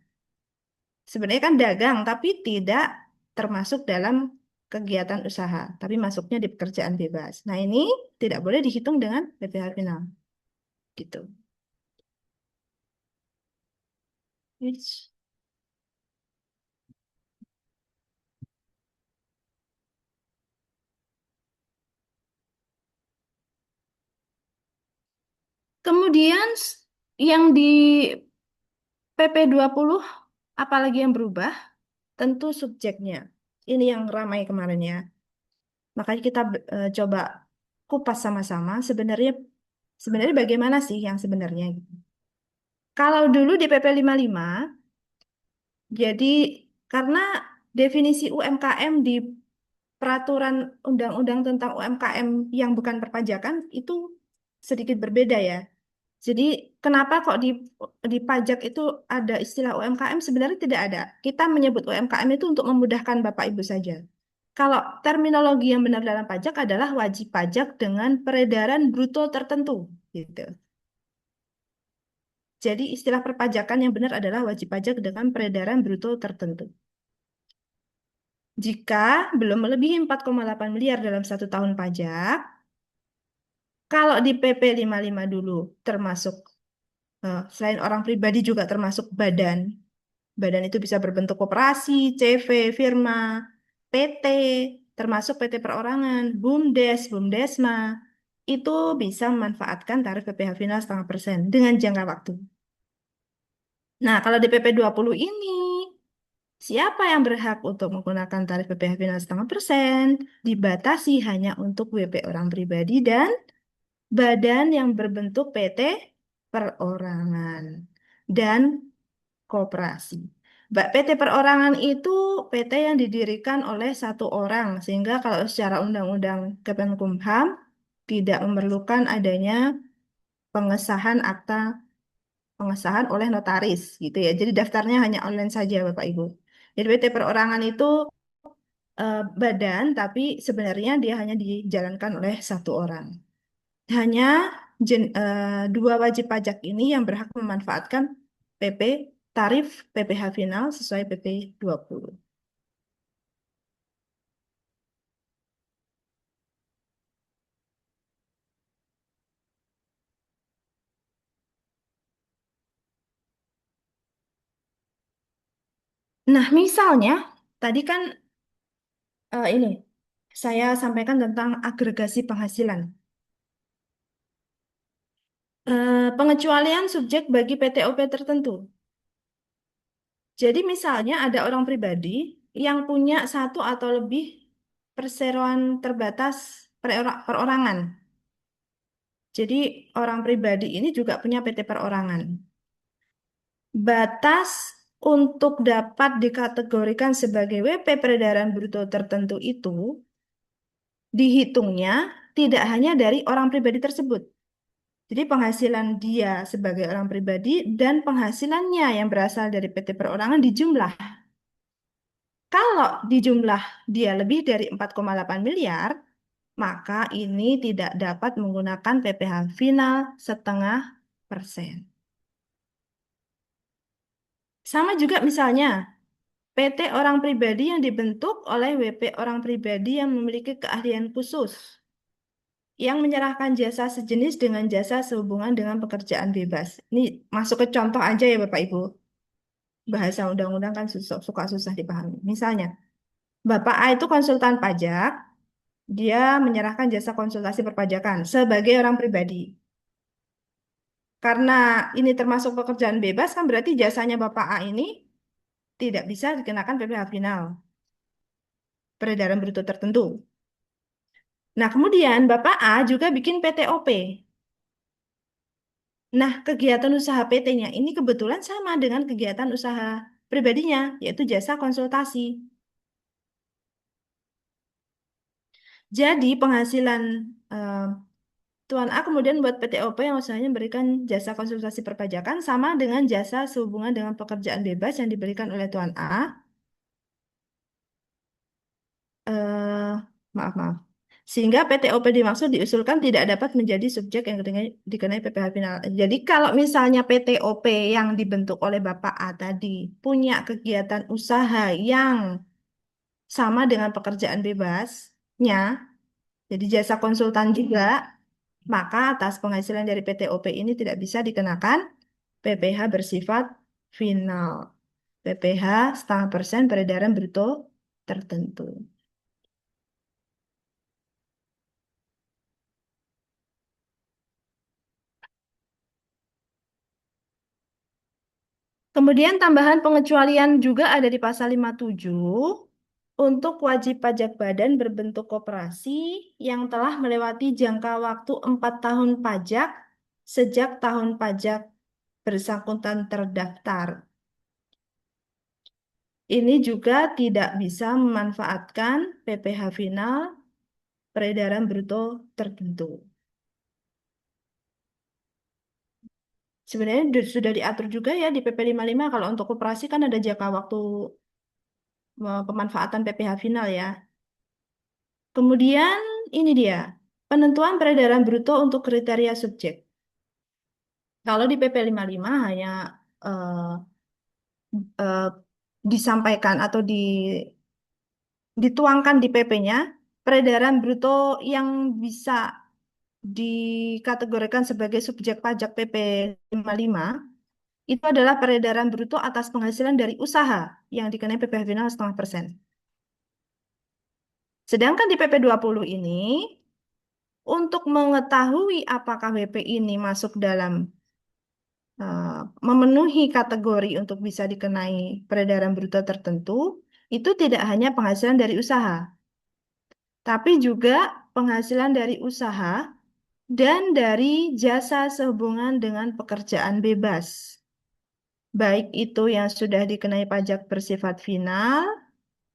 Sebenarnya kan dagang, tapi tidak termasuk dalam kegiatan usaha, tapi masuknya di pekerjaan bebas. Nah, ini tidak boleh dihitung dengan PPh final. Gitu. Yes. Kemudian yang di PP 20 apalagi yang berubah? Tentu subjeknya. Ini yang ramai kemarin ya. Makanya kita coba kupas sama-sama sebenarnya bagaimana sih yang sebenarnya gitu. Kalau dulu di PP 55 jadi karena definisi UMKM di peraturan undang-undang tentang UMKM yang bukan perpajakan itu sedikit berbeda ya. Jadi kenapa kok di pajak itu ada istilah UMKM? Sebenarnya tidak ada. Kita menyebut UMKM itu untuk memudahkan Bapak Ibu saja. Kalau terminologi yang benar dalam pajak adalah wajib pajak dengan peredaran bruto tertentu, gitu. Jadi istilah perpajakan yang benar adalah wajib pajak dengan peredaran bruto tertentu. Jika belum melebihi 4,8 miliar dalam 1 tahun pajak, kalau di PP 55 dulu termasuk, selain orang pribadi juga termasuk badan. Badan itu bisa berbentuk koperasi, CV, firma, PT, termasuk PT perorangan, BUMDes, BUMDesma, itu bisa memanfaatkan tarif PPh final 0,5% dengan jangka waktu. Nah, kalau di PP 20 ini, siapa yang berhak untuk menggunakan tarif PPh final 0,5%? Dibatasi hanya untuk WP orang pribadi dan badan yang berbentuk PT perorangan dan koperasi. PT perorangan itu PT yang didirikan oleh satu orang, sehingga kalau secara Undang-Undang Kemenkumham, tidak memerlukan adanya pengesahan pengesahan oleh notaris gitu ya. Jadi daftarnya hanya online saja Bapak Ibu. Jadi PT perorangan itu badan, tapi sebenarnya dia hanya dijalankan oleh satu orang. Hanya dua wajib pajak ini yang berhak memanfaatkan PP tarif PPh final sesuai PP 20. Nah, misalnya tadi kan ini saya sampaikan tentang agregasi penghasilan. Pengecualian subjek bagi PTOP tertentu. Jadi misalnya ada orang pribadi yang punya satu atau lebih perseroan terbatas perorangan. Jadi orang pribadi ini juga punya PT perorangan. Batas untuk dapat dikategorikan sebagai WP peredaran bruto tertentu itu dihitungnya tidak hanya dari orang pribadi tersebut. Jadi penghasilan dia sebagai orang pribadi dan penghasilannya yang berasal dari PT perorangan dijumlah. Kalau dijumlah dia lebih dari 4,8 miliar, maka ini tidak dapat menggunakan PPh final 0,5%. Sama juga misalnya PT orang pribadi yang dibentuk oleh WP orang pribadi yang memiliki keahlian khusus yang menyerahkan jasa sejenis dengan jasa sehubungan dengan pekerjaan bebas. Ini masuk ke contoh aja ya Bapak Ibu. Bahasa undang-undang kan suka susah dipahami. Misalnya, Bapak A itu konsultan pajak, dia menyerahkan jasa konsultasi perpajakan sebagai orang pribadi. Karena ini termasuk pekerjaan bebas, kan berarti jasanya Bapak A ini tidak bisa dikenakan PPh final, peredaran bruto tertentu. Nah, kemudian Bapak A juga bikin PTOP. Nah, kegiatan usaha PT-nya ini kebetulan sama dengan kegiatan usaha pribadinya, yaitu jasa konsultasi. Jadi, penghasilan eh, Tuan A kemudian buat PTOP yang usahanya memberikan jasa konsultasi perpajakan sama dengan jasa sehubungan dengan pekerjaan bebas yang diberikan oleh Tuan A. Eh, maaf. Sehingga PTOP dimaksud diusulkan tidak dapat menjadi subjek yang dikenai PPh final. Jadi kalau misalnya PTOP yang dibentuk oleh Bapak A tadi punya kegiatan usaha yang sama dengan pekerjaan bebasnya, jadi jasa konsultan juga, maka atas penghasilan dari PTOP ini tidak bisa dikenakan PPh bersifat final. PPh 0,5% peredaran bruto tertentu. Kemudian tambahan pengecualian juga ada di pasal 57 untuk wajib pajak badan berbentuk koperasi yang telah melewati jangka waktu 4 tahun pajak sejak tahun pajak bersangkutan terdaftar. Ini juga tidak bisa memanfaatkan PPh final peredaran bruto tertentu. Sebenarnya sudah diatur juga ya di PP 55 kalau untuk koperasi kan ada jangka waktu pemanfaatan PPh final ya. Kemudian ini dia, penentuan peredaran bruto untuk kriteria subjek. Kalau di PP 55 hanya eh, eh, disampaikan atau dituangkan di PP-nya, peredaran bruto yang bisa dikategorikan sebagai subjek pajak PP 55 itu adalah peredaran bruto atas penghasilan dari usaha yang dikenai PPh final 0,5%. Sedangkan di PP 20 ini, untuk mengetahui apakah WP ini masuk dalam memenuhi kategori untuk bisa dikenai peredaran bruto tertentu, itu tidak hanya penghasilan dari usaha, tapi juga penghasilan dari usaha dan dari jasa sehubungan dengan pekerjaan bebas. Baik itu yang sudah dikenai pajak bersifat final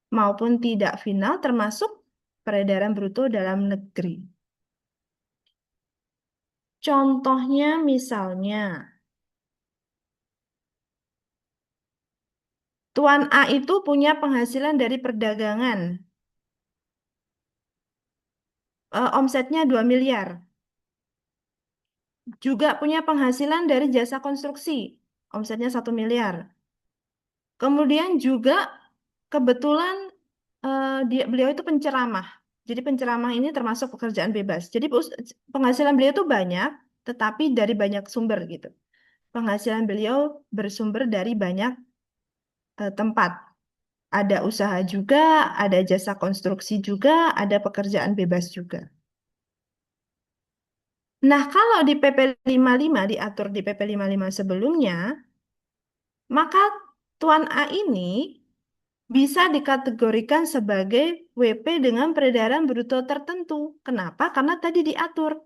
maupun tidak final termasuk peredaran bruto dalam negeri. Contohnya misalnya, Tuan A itu punya penghasilan dari perdagangan. Omsetnya 2 miliar. Juga punya penghasilan dari jasa konstruksi. Omsetnya 1 miliar. Kemudian juga kebetulan beliau itu penceramah. Jadi penceramah ini termasuk pekerjaan bebas. Jadi penghasilan beliau itu banyak, tetapi dari banyak sumber gitu. Penghasilan beliau bersumber dari banyak tempat. Ada usaha juga, ada jasa konstruksi juga, ada pekerjaan bebas juga. Nah, kalau di PP 55 diatur di PP 55 sebelumnya, maka Tuan A ini bisa dikategorikan sebagai WP dengan peredaran bruto tertentu. Kenapa? Karena tadi diatur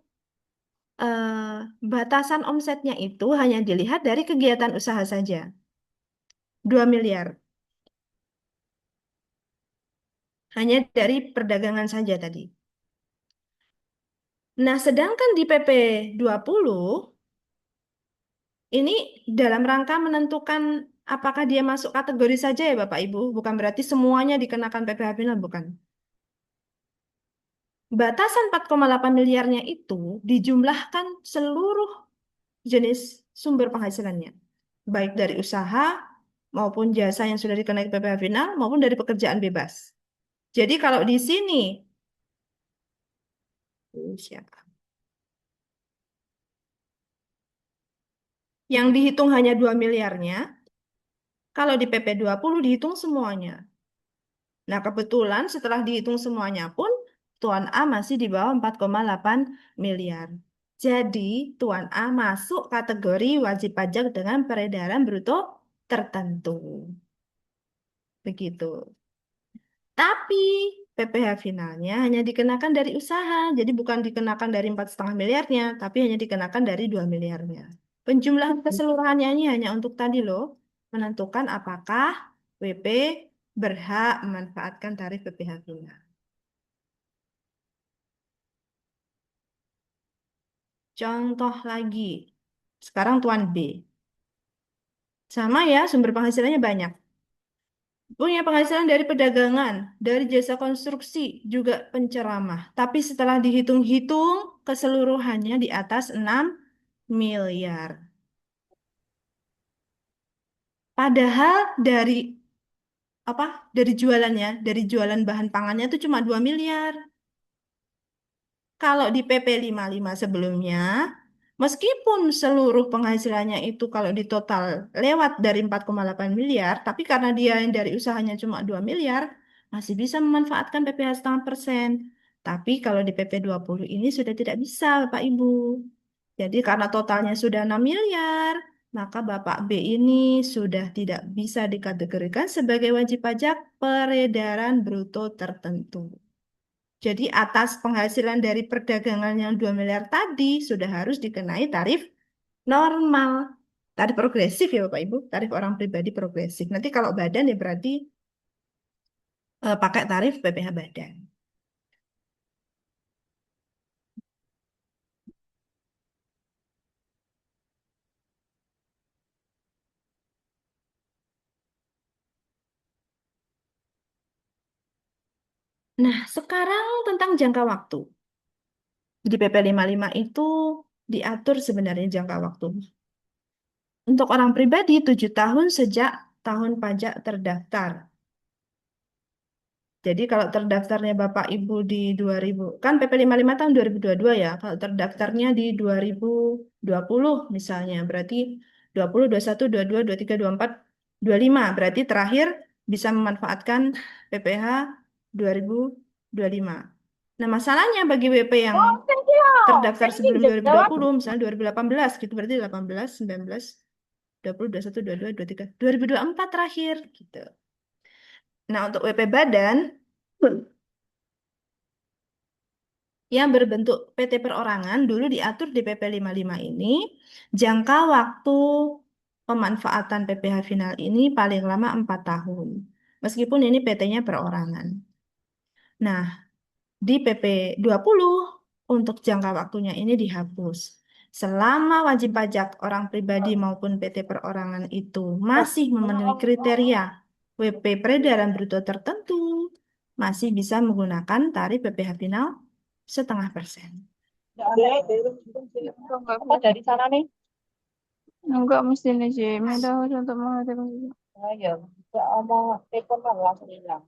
batasan omsetnya itu hanya dilihat dari kegiatan usaha saja. 2 miliar. Hanya dari perdagangan saja tadi. Nah, sedangkan di PP 20 ini dalam rangka menentukan apakah dia masuk kategori saja ya Bapak Ibu, bukan berarti semuanya dikenakan PPh final, bukan. Batasan 4,8 miliarnya itu dijumlahkan seluruh jenis sumber penghasilannya, baik dari usaha maupun jasa yang sudah dikenai PPh final maupun dari pekerjaan bebas. Jadi kalau di sini siapa? Yang dihitung hanya 2 miliarnya, kalau di PP 20 dihitung semuanya. Nah, kebetulan setelah dihitung semuanya pun Tuan A masih di bawah 4,8 miliar. Jadi, Tuan A masuk kategori wajib pajak dengan peredaran bruto tertentu. Begitu. Tapi PPh finalnya hanya dikenakan dari usaha, jadi bukan dikenakan dari 4,5 miliarnya, tapi hanya dikenakan dari 2 miliarnya. Penjumlahan keseluruhannya ini hanya untuk tadi loh, menentukan apakah WP berhak memanfaatkan tarif PPh final. Contoh lagi, sekarang Tuan B. Sama ya, sumber penghasilannya banyak. Punya penghasilan dari perdagangan, dari jasa konstruksi, juga penceramah. Tapi setelah dihitung-hitung, keseluruhannya di atas 6 miliar. Padahal dari apa? Dari jualannya, dari jualan bahan pangannya itu cuma 2 miliar. Kalau di PP 55 sebelumnya, meskipun seluruh penghasilannya itu kalau di total lewat dari 4,8 miliar, tapi karena dia yang dari usahanya cuma 2 miliar, masih bisa memanfaatkan PPh setengah persen. Tapi kalau di PP 20 ini sudah tidak bisa, Bapak Ibu. Jadi karena totalnya sudah 6 miliar, maka Bapak B ini sudah tidak bisa dikategorikan sebagai wajib pajak peredaran bruto tertentu. Jadi atas penghasilan dari perdagangan yang 2 miliar tadi sudah harus dikenai tarif normal. Tarif progresif ya Bapak Ibu, tarif orang pribadi progresif. Nanti kalau badan ya berarti pakai tarif PPh badan. Nah, sekarang tentang jangka waktu. Di PP 55 itu diatur sebenarnya jangka waktu. Untuk orang pribadi 7 tahun sejak tahun pajak terdaftar. Jadi kalau terdaftarnya Bapak Ibu di 2000, kan PP 55 tahun 2022 ya. Kalau terdaftarnya di 2020 misalnya, berarti 20, 21, 22, 23, 24, 25. Berarti terakhir bisa memanfaatkan PPh 2025. Nah, masalahnya bagi WP yang terdaftar sebelum 2020, misalnya 2018 gitu, berarti 18, 19, 20, 21, 22, 23, 2024 terakhir gitu. Nah, untuk WP badan yang berbentuk PT perorangan dulu diatur di PP 55 ini, jangka waktu pemanfaatan PPh final ini paling lama 4 tahun. Meskipun ini PT-nya perorangan. Nah, di PP 20 untuk jangka waktunya ini dihapus. Selama wajib pajak orang pribadi maupun PT perorangan itu masih memenuhi kriteria WP peredaran bruto tertentu, masih bisa menggunakan tarif PPh final 0,5%. Apa dari sana nih? Enggak mesti nih sih. Mudah untuk mengatakan. Ayo, enggak omong telepon langsung hilang.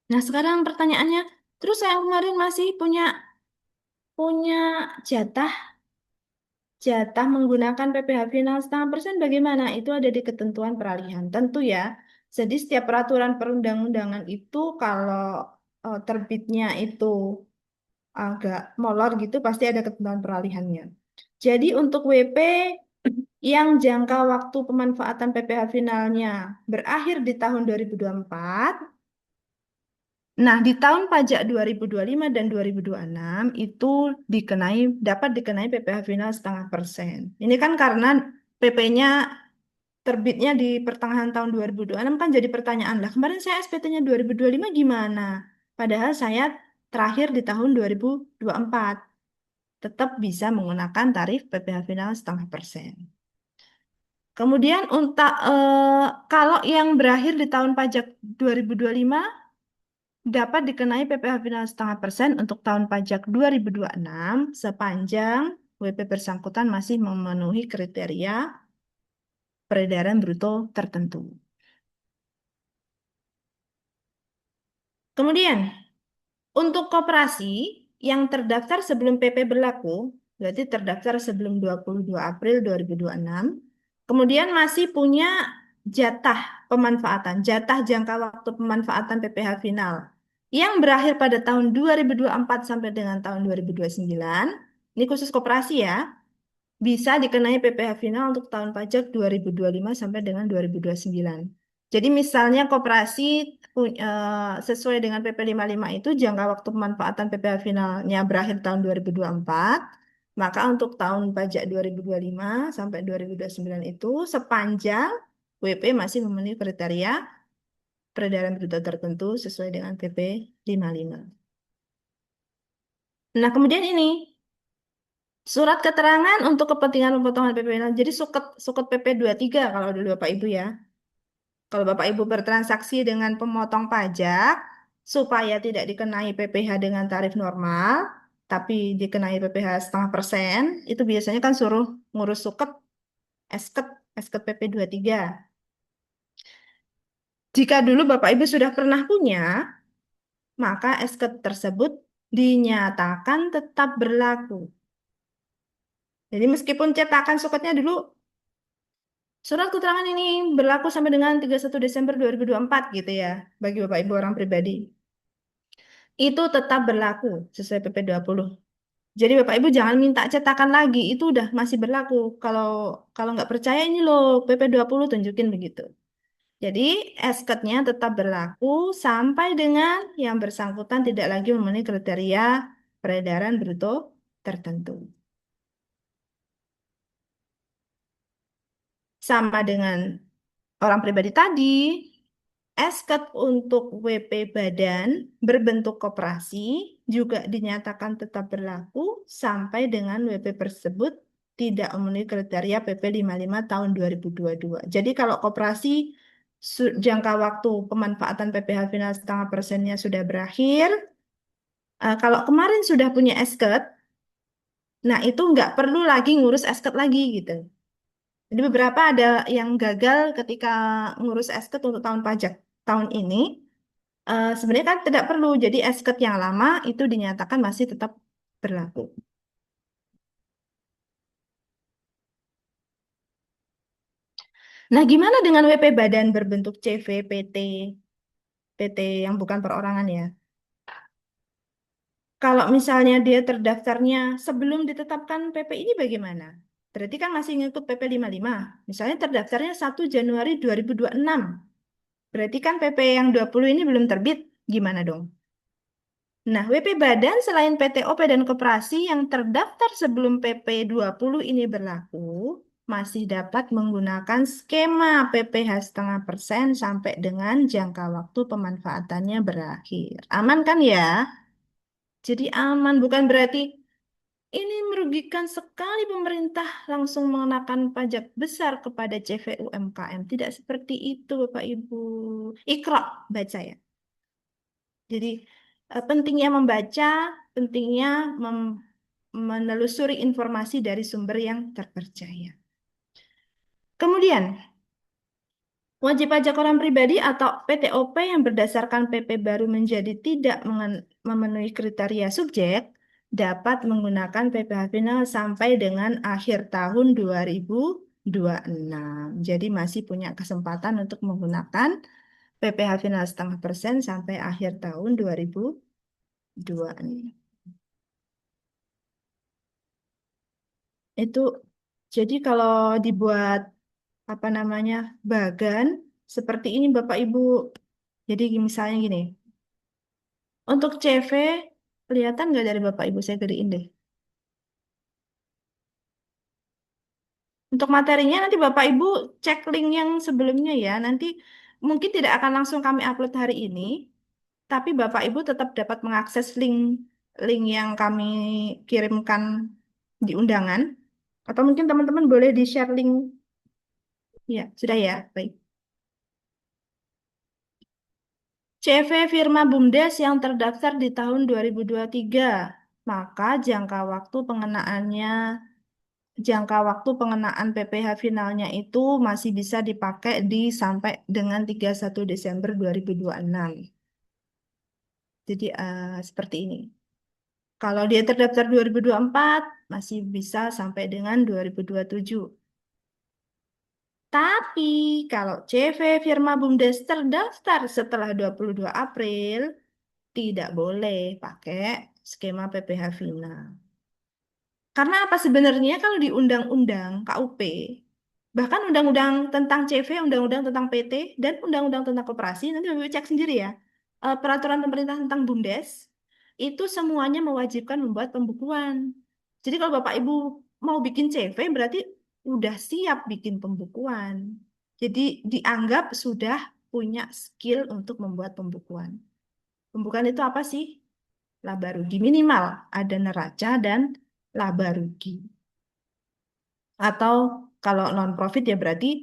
Nah, sekarang pertanyaannya, terus saya kemarin masih punya punya jatah jatah menggunakan PPh final 0,5% bagaimana? Itu ada di ketentuan peralihan. Tentu ya. Jadi setiap peraturan perundang-undangan itu kalau terbitnya itu agak molor gitu pasti ada ketentuan peralihannya. Jadi untuk WP yang jangka waktu pemanfaatan PPh finalnya berakhir di tahun 2024. Nah, di tahun pajak 2025 dan 2026 itu dapat dikenai PPh final 0,5%. Ini kan karena PP-nya terbitnya di pertengahan tahun 2026 kan jadi pertanyaan lah. Kemarin saya SPT-nya 2025 gimana? Padahal saya terakhir di tahun 2024. Tetap bisa menggunakan tarif PPh final 0,5%. Kemudian untuk kalau yang berakhir di tahun pajak 2025 dapat dikenai PPh final 0,5% untuk tahun pajak 2026 sepanjang WP bersangkutan masih memenuhi kriteria peredaran bruto tertentu. Kemudian, untuk koperasi yang terdaftar sebelum PP berlaku, berarti terdaftar sebelum 22 April 2026, kemudian masih punya jatah pemanfaatan, jatah jangka waktu pemanfaatan PPh final yang berakhir pada tahun 2024 sampai dengan tahun 2029. Ini khusus koperasi ya, bisa dikenai PPh final untuk tahun pajak 2025 sampai dengan 2029. Jadi misalnya koperasi sesuai dengan PP 55 itu jangka waktu pemanfaatan PPh finalnya berakhir tahun 2024, maka untuk tahun pajak 2025 sampai 2029 itu sepanjang WP masih memenuhi kriteria peredaran bruto tertentu sesuai dengan PP 55. Nah, kemudian ini surat keterangan untuk kepentingan pemotongan PP. Nah, jadi suket PP 23 kalau dulu Bapak Ibu ya. Kalau Bapak Ibu bertransaksi dengan pemotong pajak supaya tidak dikenai PPh dengan tarif normal, tapi dikenai PPh 0,5%, itu biasanya kan suruh ngurus suket, esket, esket PP 23. Jika dulu Bapak Ibu sudah pernah punya, maka esket tersebut dinyatakan tetap berlaku. Jadi meskipun cetakan suketnya dulu surat keterangan ini berlaku sampai dengan 31 Desember 2024 gitu ya, bagi Bapak Ibu orang pribadi. Itu tetap berlaku sesuai PP 20. Jadi Bapak Ibu jangan minta cetakan lagi, itu udah masih berlaku. Kalau kalau nggak percaya ini loh PP 20 tunjukin begitu. Jadi SK-nya tetap berlaku sampai dengan yang bersangkutan tidak lagi memenuhi kriteria peredaran bruto tertentu. Sama dengan orang pribadi tadi, esket untuk WP badan berbentuk koperasi juga dinyatakan tetap berlaku sampai dengan WP tersebut tidak memenuhi kriteria PP 55 tahun 2022. Jadi kalau koperasi jangka waktu pemanfaatan PPh final 0,5%-nya sudah berakhir, kalau kemarin sudah punya esket, nah itu nggak perlu lagi ngurus esket lagi gitu. Jadi beberapa ada yang gagal ketika ngurus esket untuk tahun pajak tahun ini. Sebenarnya kan tidak perlu. Jadi esket yang lama itu dinyatakan masih tetap berlaku. Nah, gimana dengan WP badan berbentuk CV, PT yang bukan perorangan ya? Kalau misalnya dia terdaftarnya sebelum ditetapkan PP ini bagaimana? Berarti kan masih ngikut PP 55. Misalnya terdaftarnya 1 Januari 2026. Berarti kan PP yang 20 ini belum terbit. Gimana dong? Nah, WP Badan selain PTOP dan koperasi yang terdaftar sebelum PP 20 ini berlaku, masih dapat menggunakan skema PPh 0,5% sampai dengan jangka waktu pemanfaatannya berakhir. Aman kan ya? Jadi aman, bukan berarti ini merugikan sekali pemerintah langsung mengenakan pajak besar kepada CV UMKM. Tidak seperti itu, Bapak Ibu. Iqra, baca ya. Jadi pentingnya membaca, pentingnya menelusuri informasi dari sumber yang terpercaya. Kemudian, wajib pajak orang pribadi atau PTOP yang berdasarkan PP baru menjadi tidak memenuhi kriteria subjek dapat menggunakan PPh final sampai dengan akhir tahun 2026. Jadi masih punya kesempatan untuk menggunakan PPh final 0,5% sampai akhir tahun 2026. Itu jadi kalau dibuat apa namanya bagan seperti ini Bapak Ibu. Jadi misalnya gini, untuk CV kelihatan nggak dari Bapak Ibu saya gedein deh. Untuk materinya nanti Bapak Ibu cek link yang sebelumnya ya. Nanti mungkin tidak akan langsung kami upload hari ini, tapi Bapak Ibu tetap dapat mengakses link link yang kami kirimkan di undangan. Atau mungkin teman-teman boleh di-share link. Ya, sudah ya. Baik. CV firma BUMDes yang terdaftar di tahun 2023, maka jangka waktu pengenaan PPh finalnya itu masih bisa dipakai di sampai dengan 31 Desember 2026. Jadi seperti ini. Kalau dia terdaftar 2024 masih bisa sampai dengan 2027. Tapi kalau CV firma BUMDes terdaftar setelah 22 April, tidak boleh pakai skema PPh final. Karena apa sebenarnya kalau di Undang-Undang KUP, bahkan Undang-Undang tentang CV, Undang-Undang tentang PT, dan Undang-Undang tentang Koperasi, nanti Bapak cek sendiri ya, peraturan pemerintah tentang BUMDes, itu semuanya mewajibkan membuat pembukuan. Jadi kalau Bapak Ibu mau bikin CV, berarti udah siap bikin pembukuan. Jadi dianggap sudah punya skill untuk membuat pembukuan. Pembukuan itu apa sih? Laba rugi minimal, ada neraca dan laba rugi. Atau kalau non profit ya berarti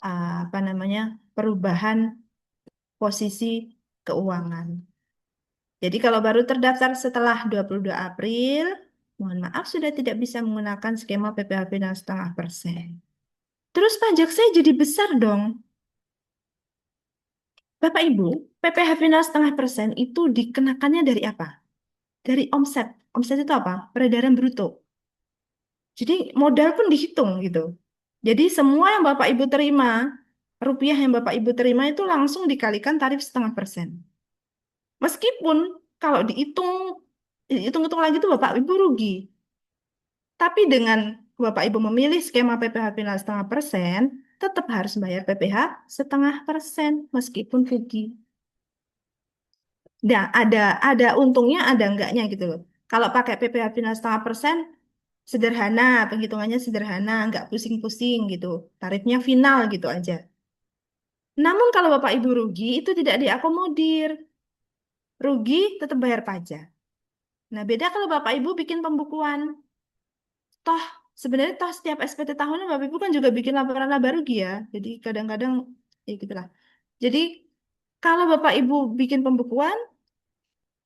apa namanya? Perubahan posisi keuangan. Jadi kalau baru terdaftar setelah 22 April, mohon maaf sudah tidak bisa menggunakan skema PPh final 0,5%. Terus pajak saya jadi besar dong. Bapak Ibu, PPh final 0,5% itu dikenakannya dari apa? Dari omset. Omset itu apa? Peredaran bruto. Jadi modal pun dihitung gitu. Jadi semua yang Bapak Ibu terima, rupiah yang Bapak Ibu terima itu langsung dikalikan tarif 0,5%. Meskipun kalau dihitung-hitung lagi itu Bapak Ibu rugi. Tapi dengan Bapak Ibu memilih skema PPh final 0,5%, tetap harus bayar PPh 0,5% meskipun rugi. Nah, ada untungnya, ada enggaknya gitu loh. Kalau pakai PPh final 0,5%, sederhana, penghitungannya sederhana, nggak pusing-pusing gitu. Tarifnya final gitu aja. Namun kalau Bapak Ibu rugi, itu tidak diakomodir. Rugi tetap bayar pajak. Nah, beda kalau Bapak Ibu bikin pembukuan. Toh, sebenarnya setiap SPT tahunan Bapak Ibu kan juga bikin laporan laba rugi ya. Jadi kadang-kadang, ya gitulah. Jadi, kalau Bapak Ibu bikin pembukuan,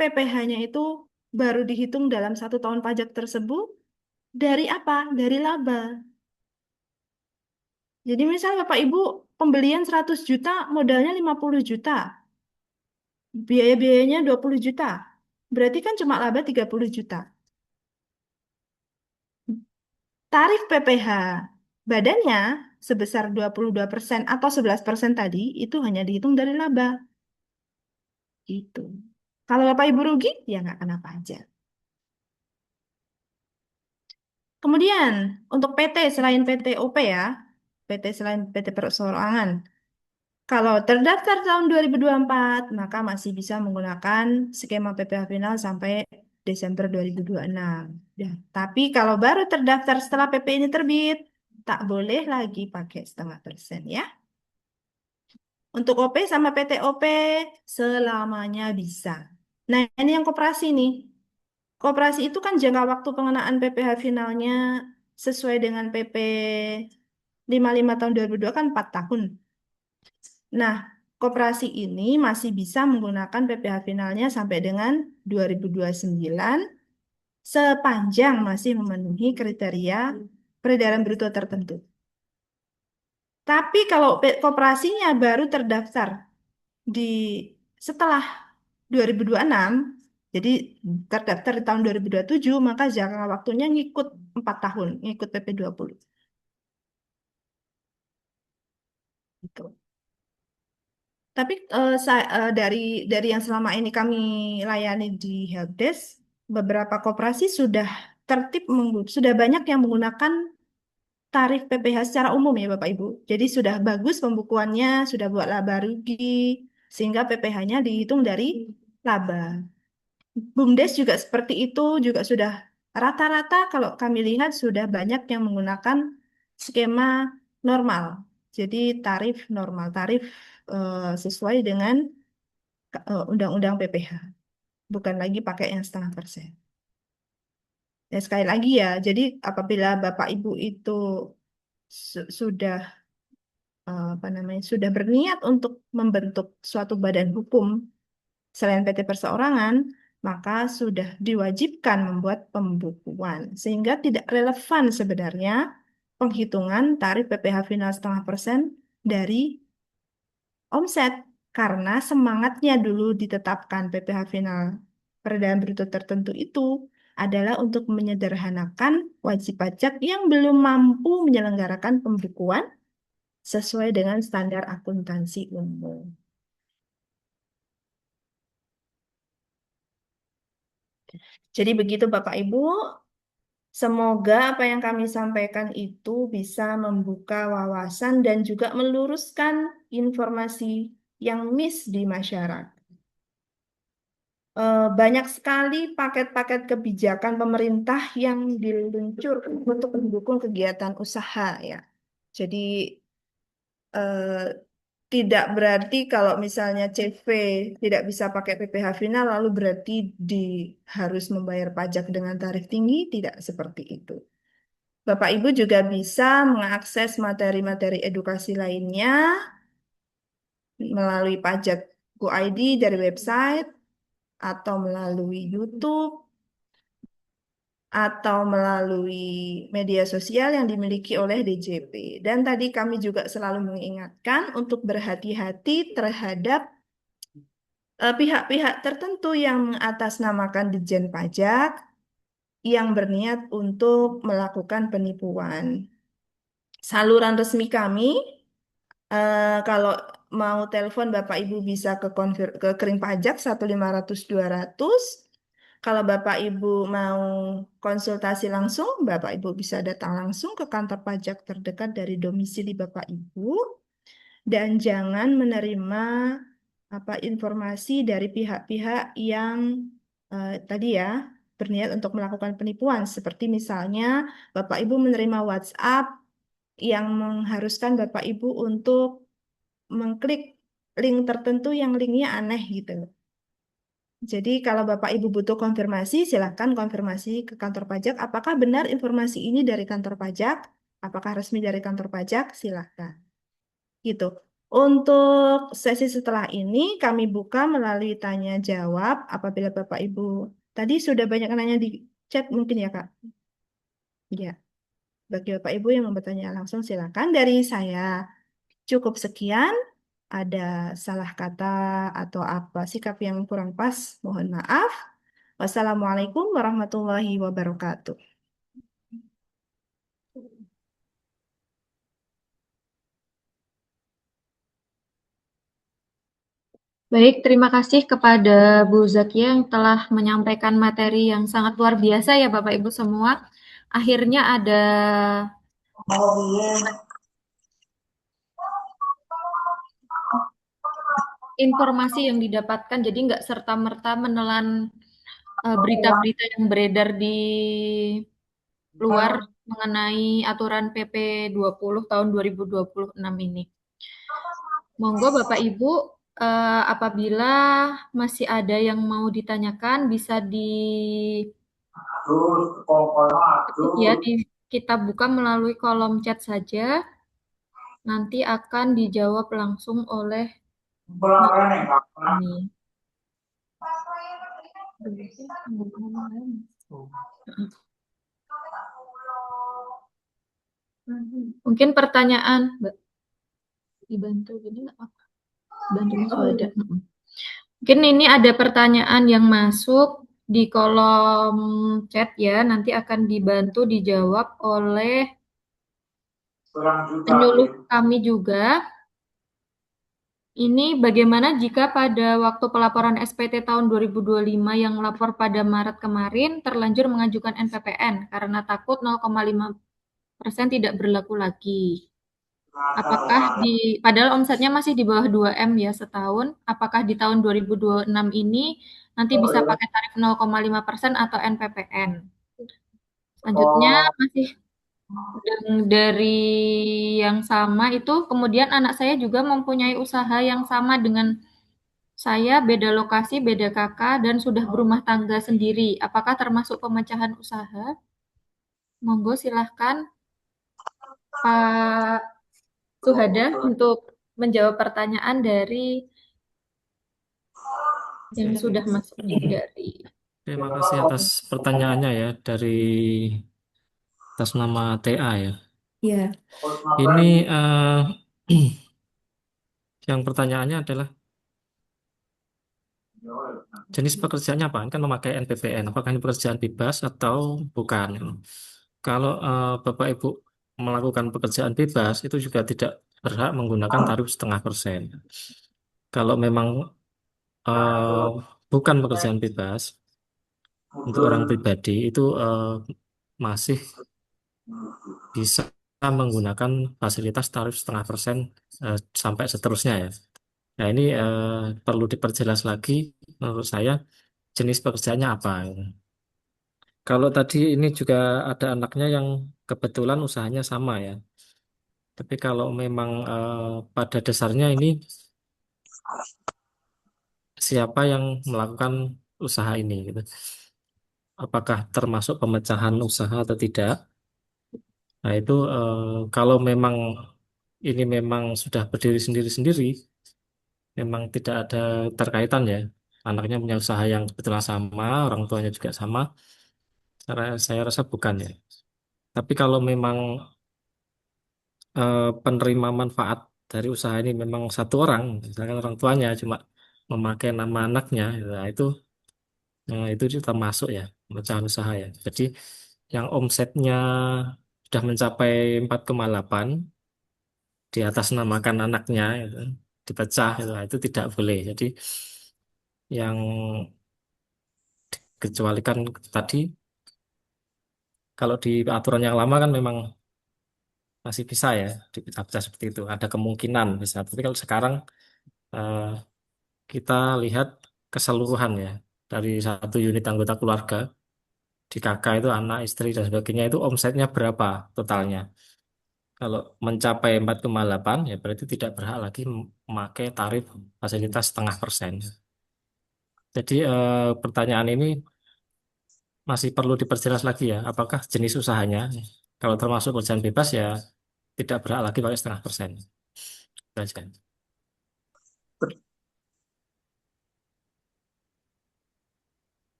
PPh-nya itu baru dihitung dalam 1 tahun pajak tersebut. Dari apa? Dari laba. Jadi misal Bapak Ibu pembelian 100 juta, modalnya 50 juta. Biaya-biayanya 20 juta. Berarti kan cuma laba 30 juta. Tarif PPh badannya sebesar 22% atau 11% tadi itu hanya dihitung dari laba. Gitu. Kalau Bapak Ibu rugi, ya nggak kena pajak. Kemudian, untuk PT selain PTOP ya, PT selain PT Perorangan, kalau terdaftar tahun 2024, maka masih bisa menggunakan skema PPh final sampai Desember 2026. Ya, tapi kalau baru terdaftar setelah PP ini terbit, tak boleh lagi pakai 0,5% ya. Untuk OP sama PTOP selamanya bisa. Nah, ini yang koperasi nih. koperasi itu kan jangka waktu pengenaan PPh finalnya sesuai dengan PP 55 tahun 2002 kan 4 tahun. Nah, koperasi ini masih bisa menggunakan PPh finalnya sampai dengan 2029 sepanjang masih memenuhi kriteria peredaran bruto tertentu. Tapi kalau koperasinya baru terdaftar di setelah 2026, jadi terdaftar di tahun 2027, maka jangka waktunya ngikut 4 tahun, ngikut PP 20. Gitu. Tapi dari yang selama ini kami layani di helpdesk, beberapa koperasi sudah sudah banyak yang menggunakan tarif PPh secara umum ya Bapak Ibu. Jadi sudah bagus pembukuannya, sudah buat laba rugi, sehingga PPh-nya dihitung dari laba. BUMDes juga seperti itu, juga sudah rata-rata kalau kami lihat sudah banyak yang menggunakan skema normal. Jadi tarif normal, tarif sesuai dengan Undang-Undang PPh, bukan lagi pakai yang 0,5%. Ya, sekali lagi ya, jadi apabila Bapak Ibu itu sudah sudah berniat untuk membentuk suatu badan hukum selain PT Perseorangan, maka sudah diwajibkan membuat pembukuan. Sehingga tidak relevan sebenarnya penghitungan tarif PPh final 0,5% dari omset. Karena semangatnya dulu ditetapkan PPh final peredaran bruto tertentu itu adalah untuk menyederhanakan wajib pajak yang belum mampu menyelenggarakan pembukuan sesuai dengan standar akuntansi umum. Jadi begitu Bapak Ibu, semoga apa yang kami sampaikan itu bisa membuka wawasan dan juga meluruskan informasi yang miss di masyarakat. Banyak sekali paket-paket kebijakan pemerintah yang diluncurkan untuk mendukung kegiatan usaha ya. Jadi tidak berarti kalau misalnya CV tidak bisa pakai PPh final lalu berarti harus membayar pajak dengan tarif tinggi, tidak seperti itu. Bapak Ibu juga bisa mengakses materi-materi edukasi lainnya melalui pajak Go ID dari website atau melalui YouTube atau melalui media sosial yang dimiliki oleh DJP. Dan tadi kami juga selalu mengingatkan untuk berhati-hati terhadap pihak-pihak tertentu yang mengatasnamakan Ditjen Pajak yang berniat untuk melakukan penipuan. Saluran resmi kami, kalau mau telepon Bapak Ibu bisa ke Kering Pajak 1500200. Kalau Bapak Ibu mau konsultasi langsung, Bapak Ibu bisa datang langsung ke kantor pajak terdekat dari domisili Bapak Ibu. Dan jangan menerima informasi dari pihak-pihak yang tadi ya berniat untuk melakukan penipuan. Seperti misalnya Bapak Ibu menerima WhatsApp yang mengharuskan Bapak Ibu untuk mengklik link tertentu yang linknya aneh gitu. Jadi kalau Bapak Ibu butuh konfirmasi, silakan konfirmasi ke kantor pajak. Apakah benar informasi ini dari kantor pajak? Apakah resmi dari kantor pajak? Silakan. Gitu. Untuk sesi setelah ini kami buka melalui tanya jawab. Apabila Bapak Ibu tadi sudah banyak nanya di chat mungkin ya Kak. Ya. Bagi Bapak Ibu yang mau bertanya langsung silakan. Dari saya cukup sekian. Ada salah kata atau apa sikap yang kurang pas, mohon maaf. Wassalamualaikum warahmatullahi wabarakatuh. Baik, terima kasih kepada Bu Zakia yang telah menyampaikan materi yang sangat luar biasa ya Bapak Ibu semua. Akhirnya ada informasi yang didapatkan, jadi nggak serta-merta menelan berita-berita yang beredar di luar mengenai aturan PP 20 tahun 2026 ini. Monggo Bapak Ibu, apabila masih ada yang mau ditanyakan bisa di Ya, kita buka melalui kolom chat saja. Nanti akan dijawab langsung oleh ini. Mungkin pertanyaan, Mbak. Dibantu gini nggak apa-apa. Bantu Mas Wada. Mungkin ini ada pertanyaan yang masuk di kolom chat ya. Nanti akan dibantu dijawab oleh penyuluh kami juga. Ini bagaimana jika pada waktu pelaporan SPT tahun 2025 yang lapor pada Maret kemarin terlanjur mengajukan NPPN karena takut 0,5% tidak berlaku lagi. Apakah padahal omsetnya masih di bawah 2M ya setahun, apakah di tahun 2026 ini nanti bisa pakai tarif 0,5% atau NPPN? Selanjutnya masih dari yang sama itu, kemudian anak saya juga mempunyai usaha yang sama dengan saya, beda lokasi, beda kakak, dan sudah berumah tangga sendiri. Apakah termasuk pemecahan usaha? Monggo silahkan Pak Suhada untuk menjawab pertanyaan dari yang sudah masuk dari. Terima kasih atas pertanyaannya ya dari atas nama TA ya. Ya, Ini yang pertanyaannya adalah jenis pekerjaannya apa? Kan memakai NPPN. Apakah ini pekerjaan bebas atau bukan? Kalau Bapak Ibu melakukan pekerjaan bebas itu juga tidak berhak menggunakan tarif 0,5%. Kalau memang eh, bukan pekerjaan bebas untuk orang pribadi itu masih bisa menggunakan fasilitas tarif 0,5% sampai seterusnya ya. Nah ini perlu diperjelas lagi menurut saya jenis pekerjaannya apa. Kalau tadi ini juga ada anaknya yang kebetulan usahanya sama ya. Tapi kalau memang pada dasarnya ini siapa yang melakukan usaha ini gitu. Apakah termasuk pemecahan usaha atau tidak? Nah itu kalau memang ini memang sudah berdiri sendiri-sendiri, memang tidak ada terkaitan ya. Anaknya punya usaha yang kebetulan sama, orang tuanya juga sama. Saya rasa bukan ya. Tapi kalau memang penerima manfaat dari usaha ini memang satu orang, misalkan orang tuanya cuma memakai nama anaknya, nah itu termasuk ya pemecahan usaha ya. Jadi yang omsetnya sudah mencapai 4,8 di atas namakan anaknya itu, dipecah itu tidak boleh. Jadi yang kecualikan tadi kalau di aturan yang lama kan memang masih bisa ya dipecah seperti itu. Ada kemungkinan bisa. Tapi kalau sekarang eh, kita lihat keseluruhan ya dari satu unit anggota keluarga di kakak itu anak, istri dan sebagainya itu omsetnya berapa totalnya. Kalau mencapai 4,8 ya berarti tidak berhak lagi memakai tarif fasilitas 0,5%. Jadi pertanyaan ini masih perlu diperjelas lagi ya, apakah jenis usahanya. Kalau termasuk pekerjaan bebas ya tidak berhak lagi pakai 0,5%. Itu aja.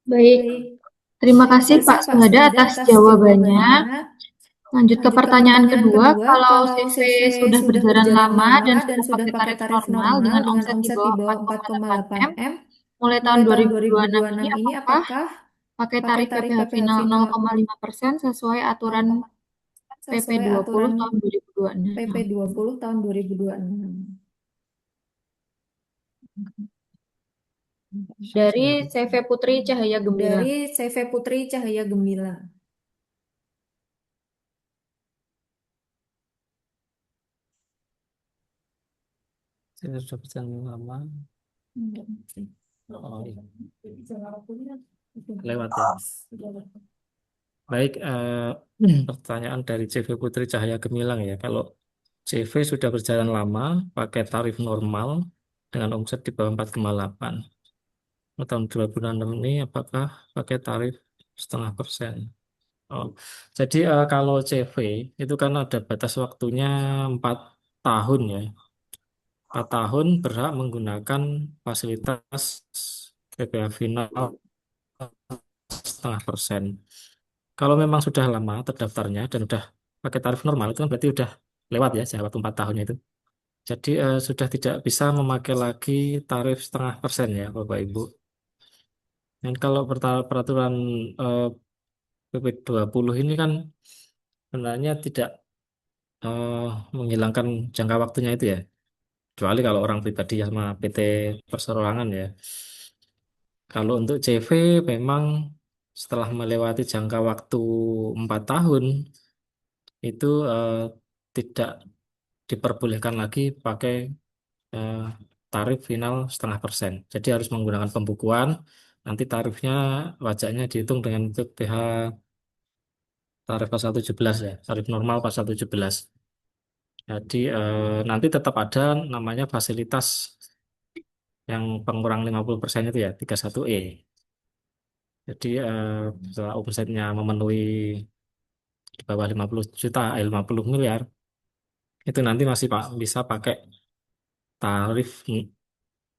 Baik, terima kasih Pak Suhada atas jawabannya. Lanjut ke pertanyaan kedua, kalau CV sudah berjalan lama dan sudah pakai tarif normal dengan omset di bawah 4,8 M, mulai tahun 2026 ini apakah pakai tarif PPh final 0,5% sesuai aturan PP 20 tahun 2026? PP 20 tahun 2026. Dari CV Putri Cahaya Gemilang. Dari CV Putri Cahaya Gemilang. Saya sudah berjalan lama. Oh, iya. Lewat ya. Baik, pertanyaan dari CV Putri Cahaya Gemilang ya. Kalau CV sudah berjalan lama, pakai tarif normal dengan omset di bawah 4,8. Tahun 2006 ini apakah pakai tarif 0,5%. Oh, jadi kalau CV itu kan ada batas waktunya 4 tahun ya. 4 tahun berhak menggunakan fasilitas PPh final 0,5%. Kalau memang sudah lama terdaftarnya dan sudah pakai tarif normal itu kan berarti sudah lewat ya jangka waktu 4 tahunnya itu. Jadi sudah tidak bisa memakai lagi tarif 0,5% ya Bapak Ibu. Dan kalau peraturan eh, PP 20 ini kan sebenarnya tidak eh, menghilangkan jangka waktunya itu ya. Kecuali kalau orang pribadi sama PT perserorangan ya. Kalau untuk CV memang setelah melewati jangka waktu 4 tahun itu tidak diperbolehkan lagi pakai eh, tarif final 0,5%. Jadi harus menggunakan pembukuan. Nanti tarifnya wajaknya dihitung dengan PPh tarif pasal 17 ya, tarif normal pasal 17. Jadi nanti tetap ada namanya fasilitas yang pengurang 50% itu ya, 31E. Jadi setelah omsetnya memenuhi di bawah 50 juta, 50 miliar, itu nanti masih Pak bisa pakai tarif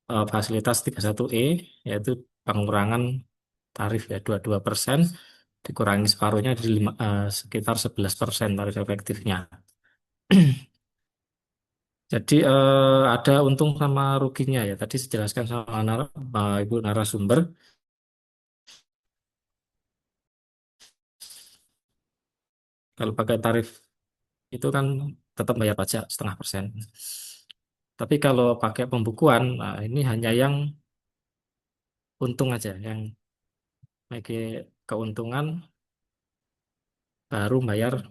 fasilitas 31E, yaitu pengurangan tarif ya 22%, dikurangi separuhnya di sekitar 11% tarif efektifnya. Jadi ada untung sama ruginya ya. Tadi dijelaskan sama Ibu narasumber. Kalau pakai tarif itu kan tetap bayar pajak 0,5%. Tapi kalau pakai pembukuan, nah ini hanya yang untung aja, yang pakai keuntungan baru bayar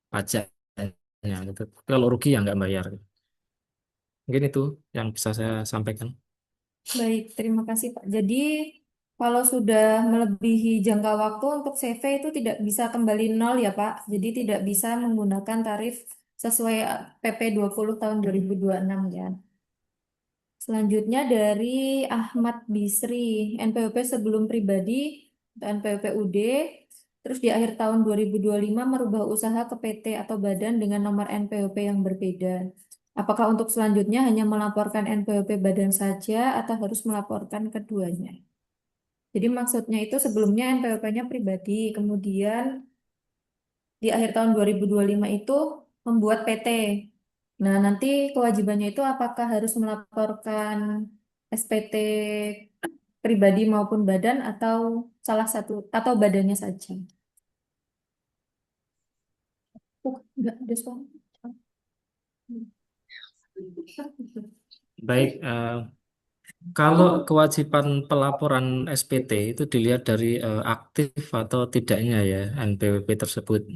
pajaknya gitu. Tapi kalau rugi ya nggak bayar. Mungkin itu yang bisa saya sampaikan. Baik, terima kasih Pak. Jadi kalau sudah melebihi jangka waktu untuk CV itu tidak bisa kembali nol ya Pak. Jadi tidak bisa menggunakan tarif sesuai PP 20 tahun 2026 ya. Selanjutnya dari Ahmad Bisri, NPWP sebelum pribadi atau NPWP UD, terus di akhir tahun 2025 merubah usaha ke PT atau badan dengan nomor NPWP yang berbeda. Apakah untuk selanjutnya hanya melaporkan NPWP badan saja atau harus melaporkan keduanya? Jadi maksudnya itu sebelumnya NPWP-nya pribadi, kemudian di akhir tahun 2025 itu membuat PT. Nah, nanti kewajibannya itu apakah harus melaporkan SPT pribadi maupun badan atau salah satu atau badannya saja? Enggak ada suara. Baik, kalau kewajiban pelaporan SPT itu dilihat dari aktif atau tidaknya ya NPWP tersebut.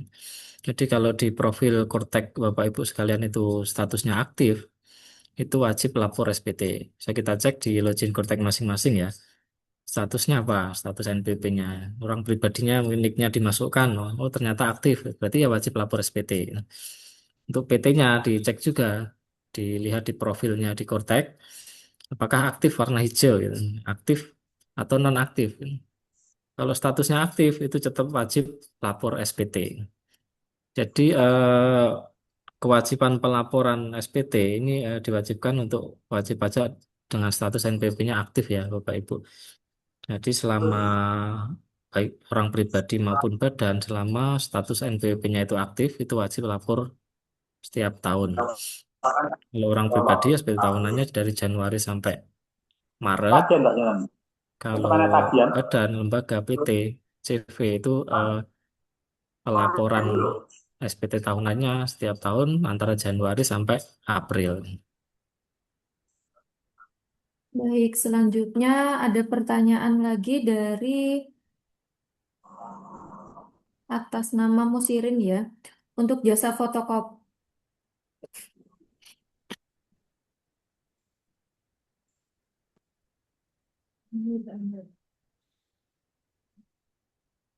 Jadi kalau di profil Kortek Bapak Ibu sekalian itu statusnya aktif, itu wajib lapor SPT. Bisa kita cek di login Kortek masing-masing ya. Statusnya apa? Status NPWP-nya. Orang pribadinya mungkin nicknya dimasukkan. Oh, ternyata aktif. Berarti ya wajib lapor SPT. Untuk PT-nya dicek juga. Dilihat di profilnya di Kortek. Apakah aktif warna hijau gitu. Aktif atau non aktif. Kalau statusnya aktif itu tetap wajib lapor SPT. Jadi kewajiban pelaporan SPT ini diwajibkan untuk wajib pajak dengan status NPWP-nya aktif ya Bapak Ibu. Jadi selama baik orang pribadi maupun badan selama status NPWP-nya itu aktif itu wajib lapor setiap tahun. Kalau orang pribadi ya seperti tahunannya dari Januari sampai Maret. Kalau badan lembaga PT CV itu pelaporan SPT tahunannya setiap tahun antara Januari sampai April. Baik, selanjutnya ada pertanyaan lagi dari atas nama Musirin ya. Untuk jasa fotokopi.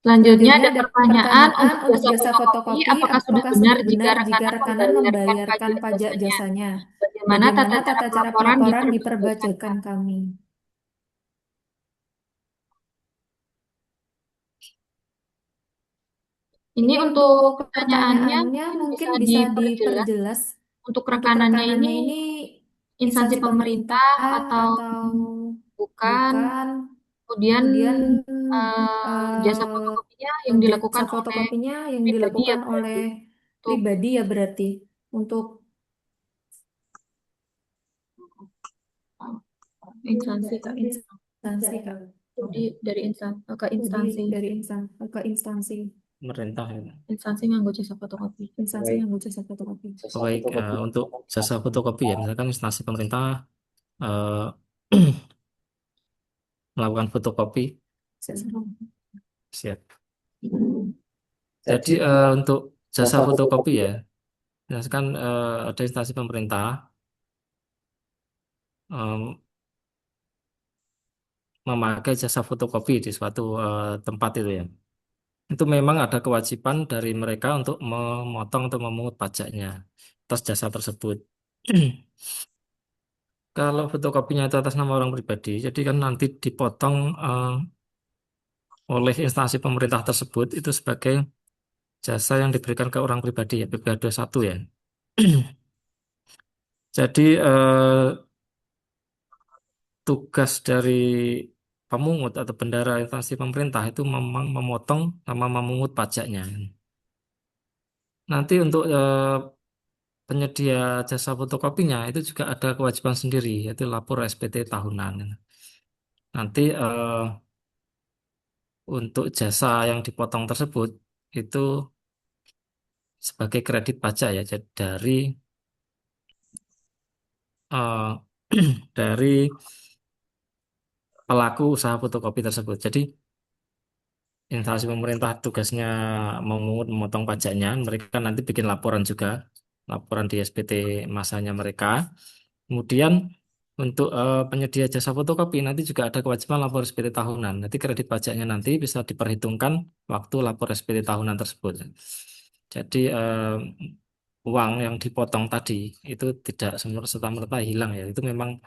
Selanjutnya ada pertanyaan untuk jasa fotokopi, apakah sudah benar jika rekanan membayarkan pajak jasanya? Bagaimana tata cara pelaporan di perbajakan kami? Ini untuk pertanyaannya Pertanyaannya mungkin mungkin bisa bisa diperjelas. diperjelas. Untuk Untuk rekanannya rekanannya ini ini instansi instansi pemerintah pemerintah atau atau bukan. bukan. Kemudian Kemudian jasa eh, fotokopinya yang jasa dilakukan oleh fotokopinya yang pribadi ya dilakukan oleh berarti. Untuk pribadi ya berarti. Untuk instansi Kak. instansi Kak. Jadi dari ke Jadi instansi. dari ke instansi. Pemerintah ya. Instansi nganggo jasa fotokopi. Instansi yang jasa fotokopi. Baik, untuk jasa fotokopi ya, misalkan instansi pemerintah eh, melakukan fotokopi, siap. Jadi untuk jasa fotokopi ya, misalkan ada instansi pemerintah em, memakai jasa fotokopi di suatu tempat itu ya. Itu memang ada kewajiban dari mereka untuk memotong atau memungut pajaknya atas jasa tersebut. Kalau fotokopinya itu atas nama orang pribadi, jadi kan nanti dipotong oleh instansi pemerintah tersebut itu sebagai jasa yang diberikan ke orang pribadi ya, PPh satu ya. Jadi tugas dari pemungut atau bendahara instansi pemerintah itu memang memotong sama memungut pajaknya. Nanti untuk penyedia jasa fotokopinya itu juga ada kewajiban sendiri, yaitu lapor SPT tahunan. Nanti untuk jasa yang dipotong tersebut itu sebagai kredit pajak ya, jadi eh, dari pelaku usaha fotokopi tersebut. Jadi instansi pemerintah tugasnya memungut memotong pajaknya, mereka nanti bikin laporan juga, laporan di SPT masanya mereka. Kemudian untuk penyedia jasa fotokopi nanti juga ada kewajiban lapor SPT tahunan. Nanti kredit pajaknya nanti bisa diperhitungkan waktu lapor SPT tahunan tersebut. Jadi uang yang dipotong tadi itu tidak serta-merta hilang ya. Itu memang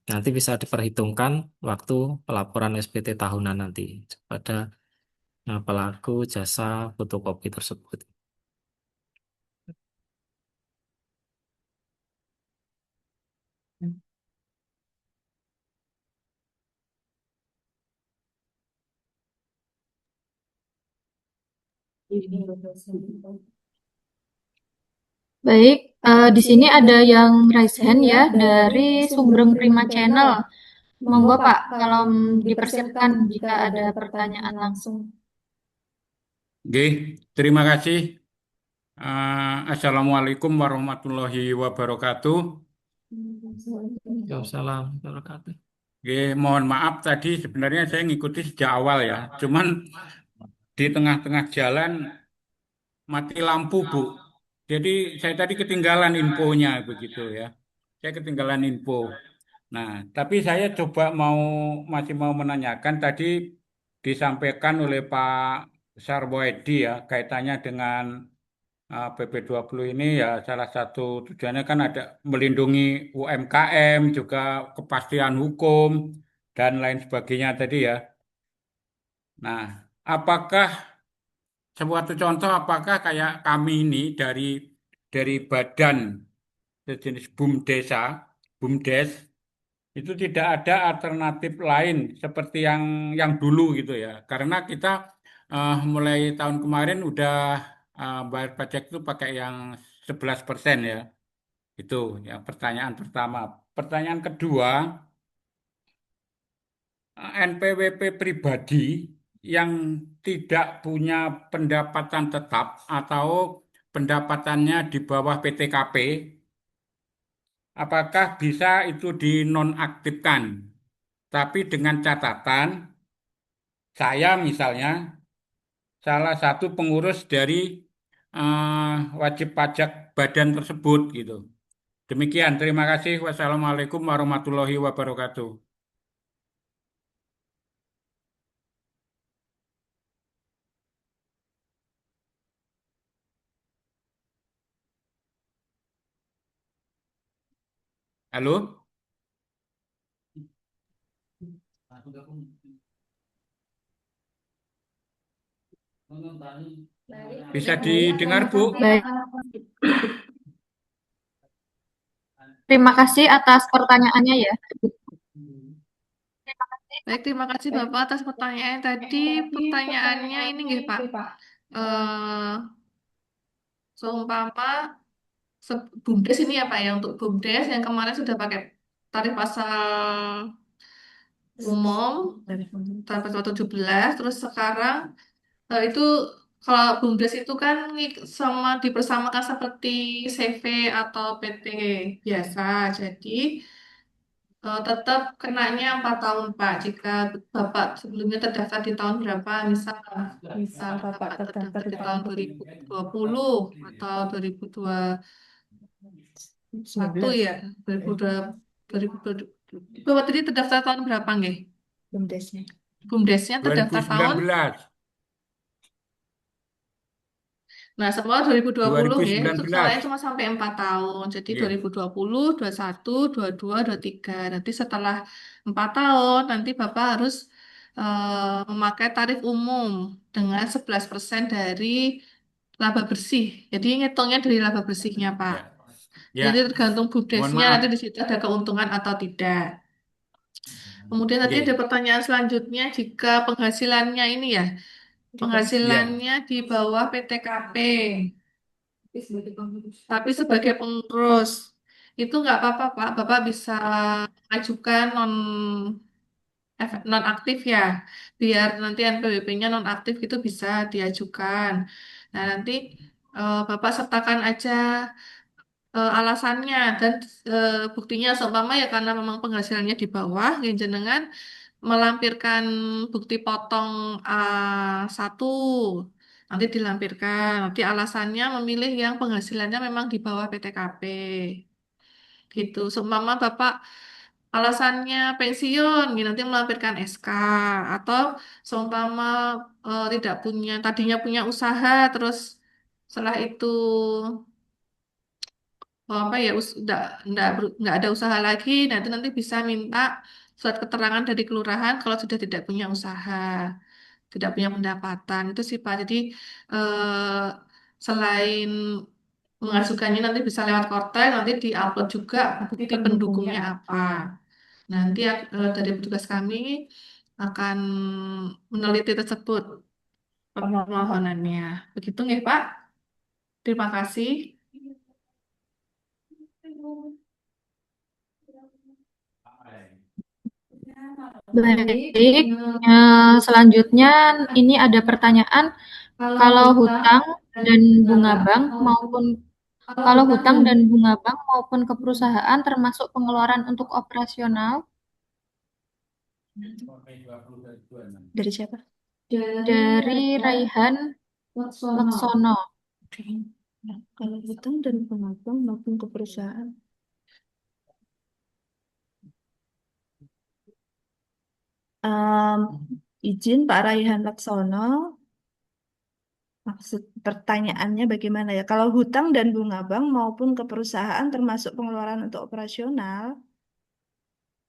nanti bisa diperhitungkan waktu pelaporan SPT tahunan nanti pada pelaku jasa fotokopi tersebut. Baik, di sini ada yang raise hand ya dari Sumbereng Prima Channel. Monggo Pak, kalau dipersiapkan jika ada pertanyaan langsung. Oke, terima kasih. Assalamualaikum warahmatullahi wabarakatuh. Waalaikumsalam warahmatullahi wabarakatuh. Oke, mohon maaf tadi sebenarnya saya ngikuti sejak awal ya. Cuman di tengah-tengah jalan mati lampu, Bu. Jadi saya tadi ketinggalan infonya begitu ya. Saya ketinggalan info. Nah, tapi saya coba masih mau menanyakan tadi disampaikan oleh Pak Sarwoedi ya kaitannya dengan PP20 ini ya salah satu tujuannya kan ada melindungi UMKM juga kepastian hukum dan lain sebagainya tadi ya. Nah, apakah suatu contoh apakah kayak kami ini dari badan sejenis BUMDes itu tidak ada alternatif lain seperti yang dulu gitu ya. Karena kita mulai tahun kemarin udah bayar pajak itu pakai yang 11% ya. Itu ya pertanyaan pertama. Pertanyaan kedua, NPWP pribadi yang tidak punya pendapatan tetap atau pendapatannya di bawah PTKP, apakah bisa itu dinonaktifkan? Tapi dengan catatan, saya misalnya salah satu pengurus dari wajib pajak badan tersebut gitu. Demikian, terima kasih. Wassalamualaikum warahmatullahi wabarakatuh. Halo? Bisa didengar, Bu? Baik. Terima kasih atas pertanyaannya ya. Baik, terima kasih Bapak atas pertanyaan tadi. Pertanyaannya ini nggih Pak. Eh seumpama BUMDes ini ya Pak ya, untuk BUMDes yang kemarin sudah pakai tarif pasar umum tarif pasal 17, terus sekarang itu kalau BUMDes itu kan sama dipersamakan seperti CV atau PT biasa. Jadi tetap kenanya 4 tahun Pak. Jika Bapak sebelumnya terdaftar di tahun berapa, misal Bapak terdaftar di tahun 2020 atau 2021 ya, 2002, 2020. Bapak tadi terdaftar tahun berapa nggih? BUMDesnya. BUMDesnya terdaftar tahun. 2019. Nah, semua 2020 ya, itu 2019. soalnya cuma sampai 4 tahun. Jadi Iya. 2020, 21, 22, 23. Nanti setelah 4 tahun, nanti Bapak harus memakai tarif umum dengan 11% dari laba bersih. Jadi ngitungnya dari laba bersihnya, Pak. Ya. Jadi tergantung Mohon BUMDesnya, maaf. nanti di situ ada keuntungan atau tidak. Kemudian tadi Oke. ada pertanyaan selanjutnya, jika penghasilannya ini ya, penghasilannya di bawah PTKP. Tapi sebagai pengurus itu nggak apa-apa Pak, Bapak bisa ajukan non aktif ya, biar nanti NPWP-nya non aktif itu bisa diajukan. Nah nanti Bapak sertakan aja alasannya dan buktinya seumpama ya karena memang penghasilannya di bawah, ya jenengan melampirkan bukti potong A1 nanti dilampirkan. Nanti alasannya memilih yang penghasilannya memang di bawah PTKP. Gitu. Seumpama Bapak alasannya pensiun, gitu, nanti melampirkan SK atau seumpama tidak punya tadinya punya usaha terus setelah itu apa ya nggak ada usaha lagi, nah itu nanti bisa minta surat keterangan dari kelurahan kalau sudah tidak punya usaha, tidak punya pendapatan itu sih Pak. Jadi eh, selain mengajukannya nanti bisa lewat portal, nanti diupload juga bukti pendukungnya apa. Nanti dari petugas kami akan meneliti tersebut permohonannya. Begitu nggih Pak? Terima kasih. Baik, selanjutnya ini ada pertanyaan kalau hutang dan bunga bank maupun ke perusahaan termasuk pengeluaran untuk operasional. Dari siapa? Dari Raihan Laksono. Nah, kalau hutang dan bunga bank maupun ke perusahaan. Izin Pak Raihan Laksono. Maksud pertanyaannya bagaimana ya? Kalau hutang dan bunga bank maupun ke perusahaan termasuk pengeluaran untuk operasional,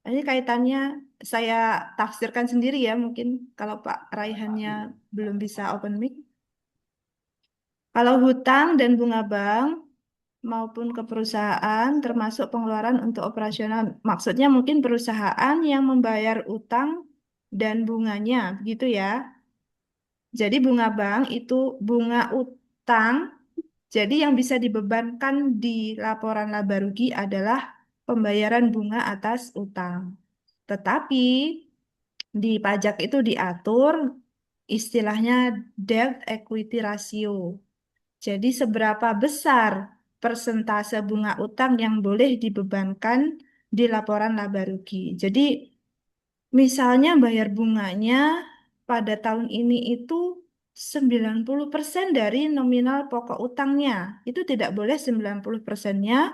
ini kaitannya saya tafsirkan sendiri ya, mungkin kalau Pak Raihannya belum bisa open mic. Kalau hutang dan bunga bank maupun ke perusahaan termasuk pengeluaran untuk operasional, maksudnya mungkin perusahaan yang membayar utang dan bunganya, gitu ya. Jadi bunga bank itu bunga utang. Jadi yang bisa dibebankan di laporan laba rugi adalah pembayaran bunga atas utang. Tetapi di pajak itu diatur istilahnya debt equity ratio. Jadi seberapa besar persentase bunga utang yang boleh dibebankan di laporan laba rugi. Jadi misalnya bayar bunganya pada tahun ini itu 90% dari nominal pokok utangnya. Itu tidak boleh 90%-nya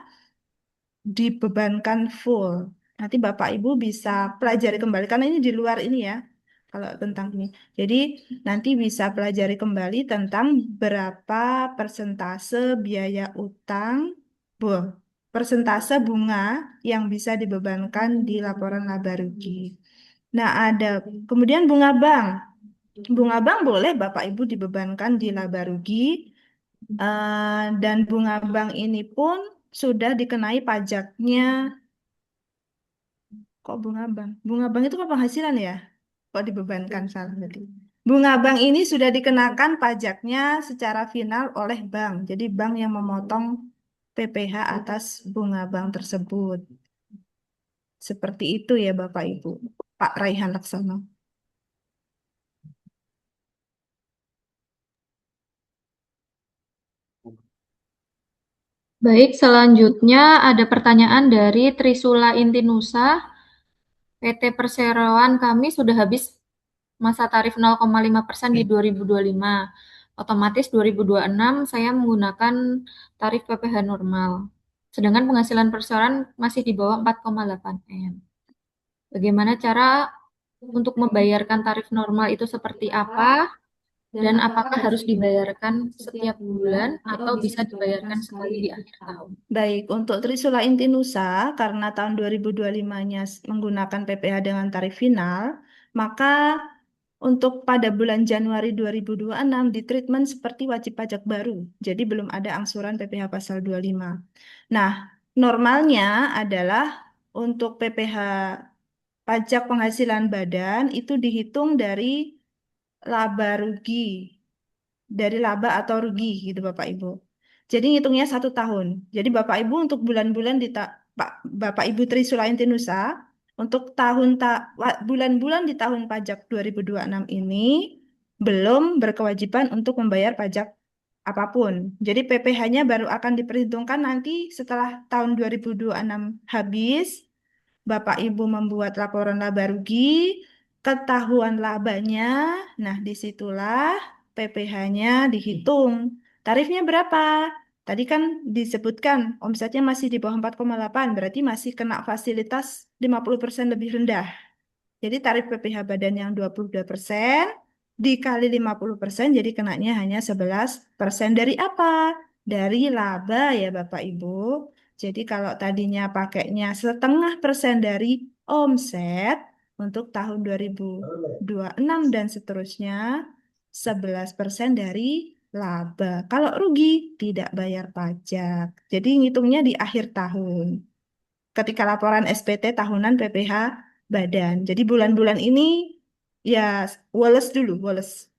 dibebankan full. Nanti Bapak Ibu bisa pelajari kembali, karena ini di luar ini ya, kalau tentang ini. Jadi nanti bisa pelajari kembali tentang berapa persentase biaya utang, persentase bunga yang bisa dibebankan di laporan laba rugi. Nah, ada kemudian bunga bank. Bunga bank boleh Bapak Ibu dibebankan di laba rugi. Dan bunga bank ini pun sudah dikenai pajaknya. Kok bunga bank? Bunga bank itu kan penghasilan ya? Kok dibebankan salah tadi? Bunga bank ini sudah dikenakan pajaknya secara final oleh bank. Jadi bank yang memotong PPh atas bunga bank tersebut. Seperti itu ya Bapak Ibu. Pak Raihan Laksono. Baik, selanjutnya ada pertanyaan dari Trisula Intinusa. PT Perseroan kami sudah habis masa tarif 0,5% di 2025. Otomatis 2026 saya menggunakan tarif PPh normal. Sedangkan penghasilan perseroan masih di bawah 4,8 M. Bagaimana cara untuk membayarkan tarif normal itu seperti apa? Dan apakah harus dibayarkan setiap bulan atau bisa dibayarkan sekali di akhir tahun? Baik, untuk Trisula Intinusa, karena tahun 2025-nya menggunakan PPh dengan tarif final, maka untuk pada bulan Januari 2026 ditreatment seperti wajib pajak baru. Jadi belum ada angsuran PPh pasal 25. Nah, normalnya adalah untuk PPh pajak penghasilan badan itu dihitung dari laba rugi, dari laba atau rugi gitu Bapak Ibu. Jadi ngitungnya 1 tahun. Jadi Bapak Ibu untuk bulan-bulan di Bapak Ibu Trisula Intinusa untuk bulan-bulan di tahun pajak 2026 ini belum berkewajiban untuk membayar pajak apapun. Jadi PPh-nya baru akan diperhitungkan nanti setelah tahun 2026 habis. Bapak Ibu membuat laporan laba rugi, ketahuan labanya, nah disitulah PPh-nya dihitung. Tarifnya berapa? Tadi kan disebutkan omsetnya masih di bawah 4,8, berarti masih kena fasilitas 50% lebih rendah. Jadi tarif PPh badan yang 22% dikali 50%, jadi kenanya hanya 11%. Dari apa? Dari laba ya Bapak Ibu. Jadi kalau tadinya pakainya 0,5% dari omset untuk tahun 2026 dan seterusnya, 11% dari laba. Kalau rugi, tidak bayar pajak. Jadi ngitungnya di akhir tahun. Ketika laporan SPT tahunan PPh badan. Jadi bulan-bulan ini ya woles dulu, woles.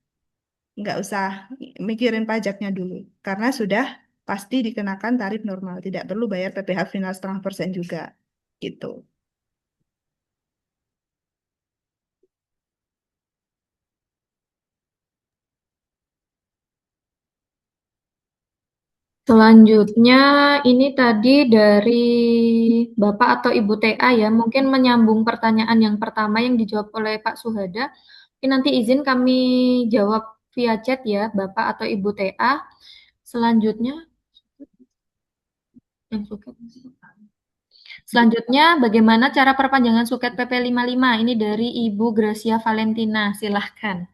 Nggak usah mikirin pajaknya dulu. Karena sudah pasti dikenakan tarif normal. Tidak perlu bayar PPh final 0,5% juga. Gitu. Selanjutnya, ini tadi dari Bapak atau Ibu TA ya, mungkin menyambung pertanyaan yang pertama yang dijawab oleh Pak Suhada. Mungkin nanti izin kami jawab via chat ya, Bapak atau Ibu TA. Selanjutnya, bagaimana cara perpanjangan suket PP 55? Ini dari Ibu Gracia Valentina, silahkan.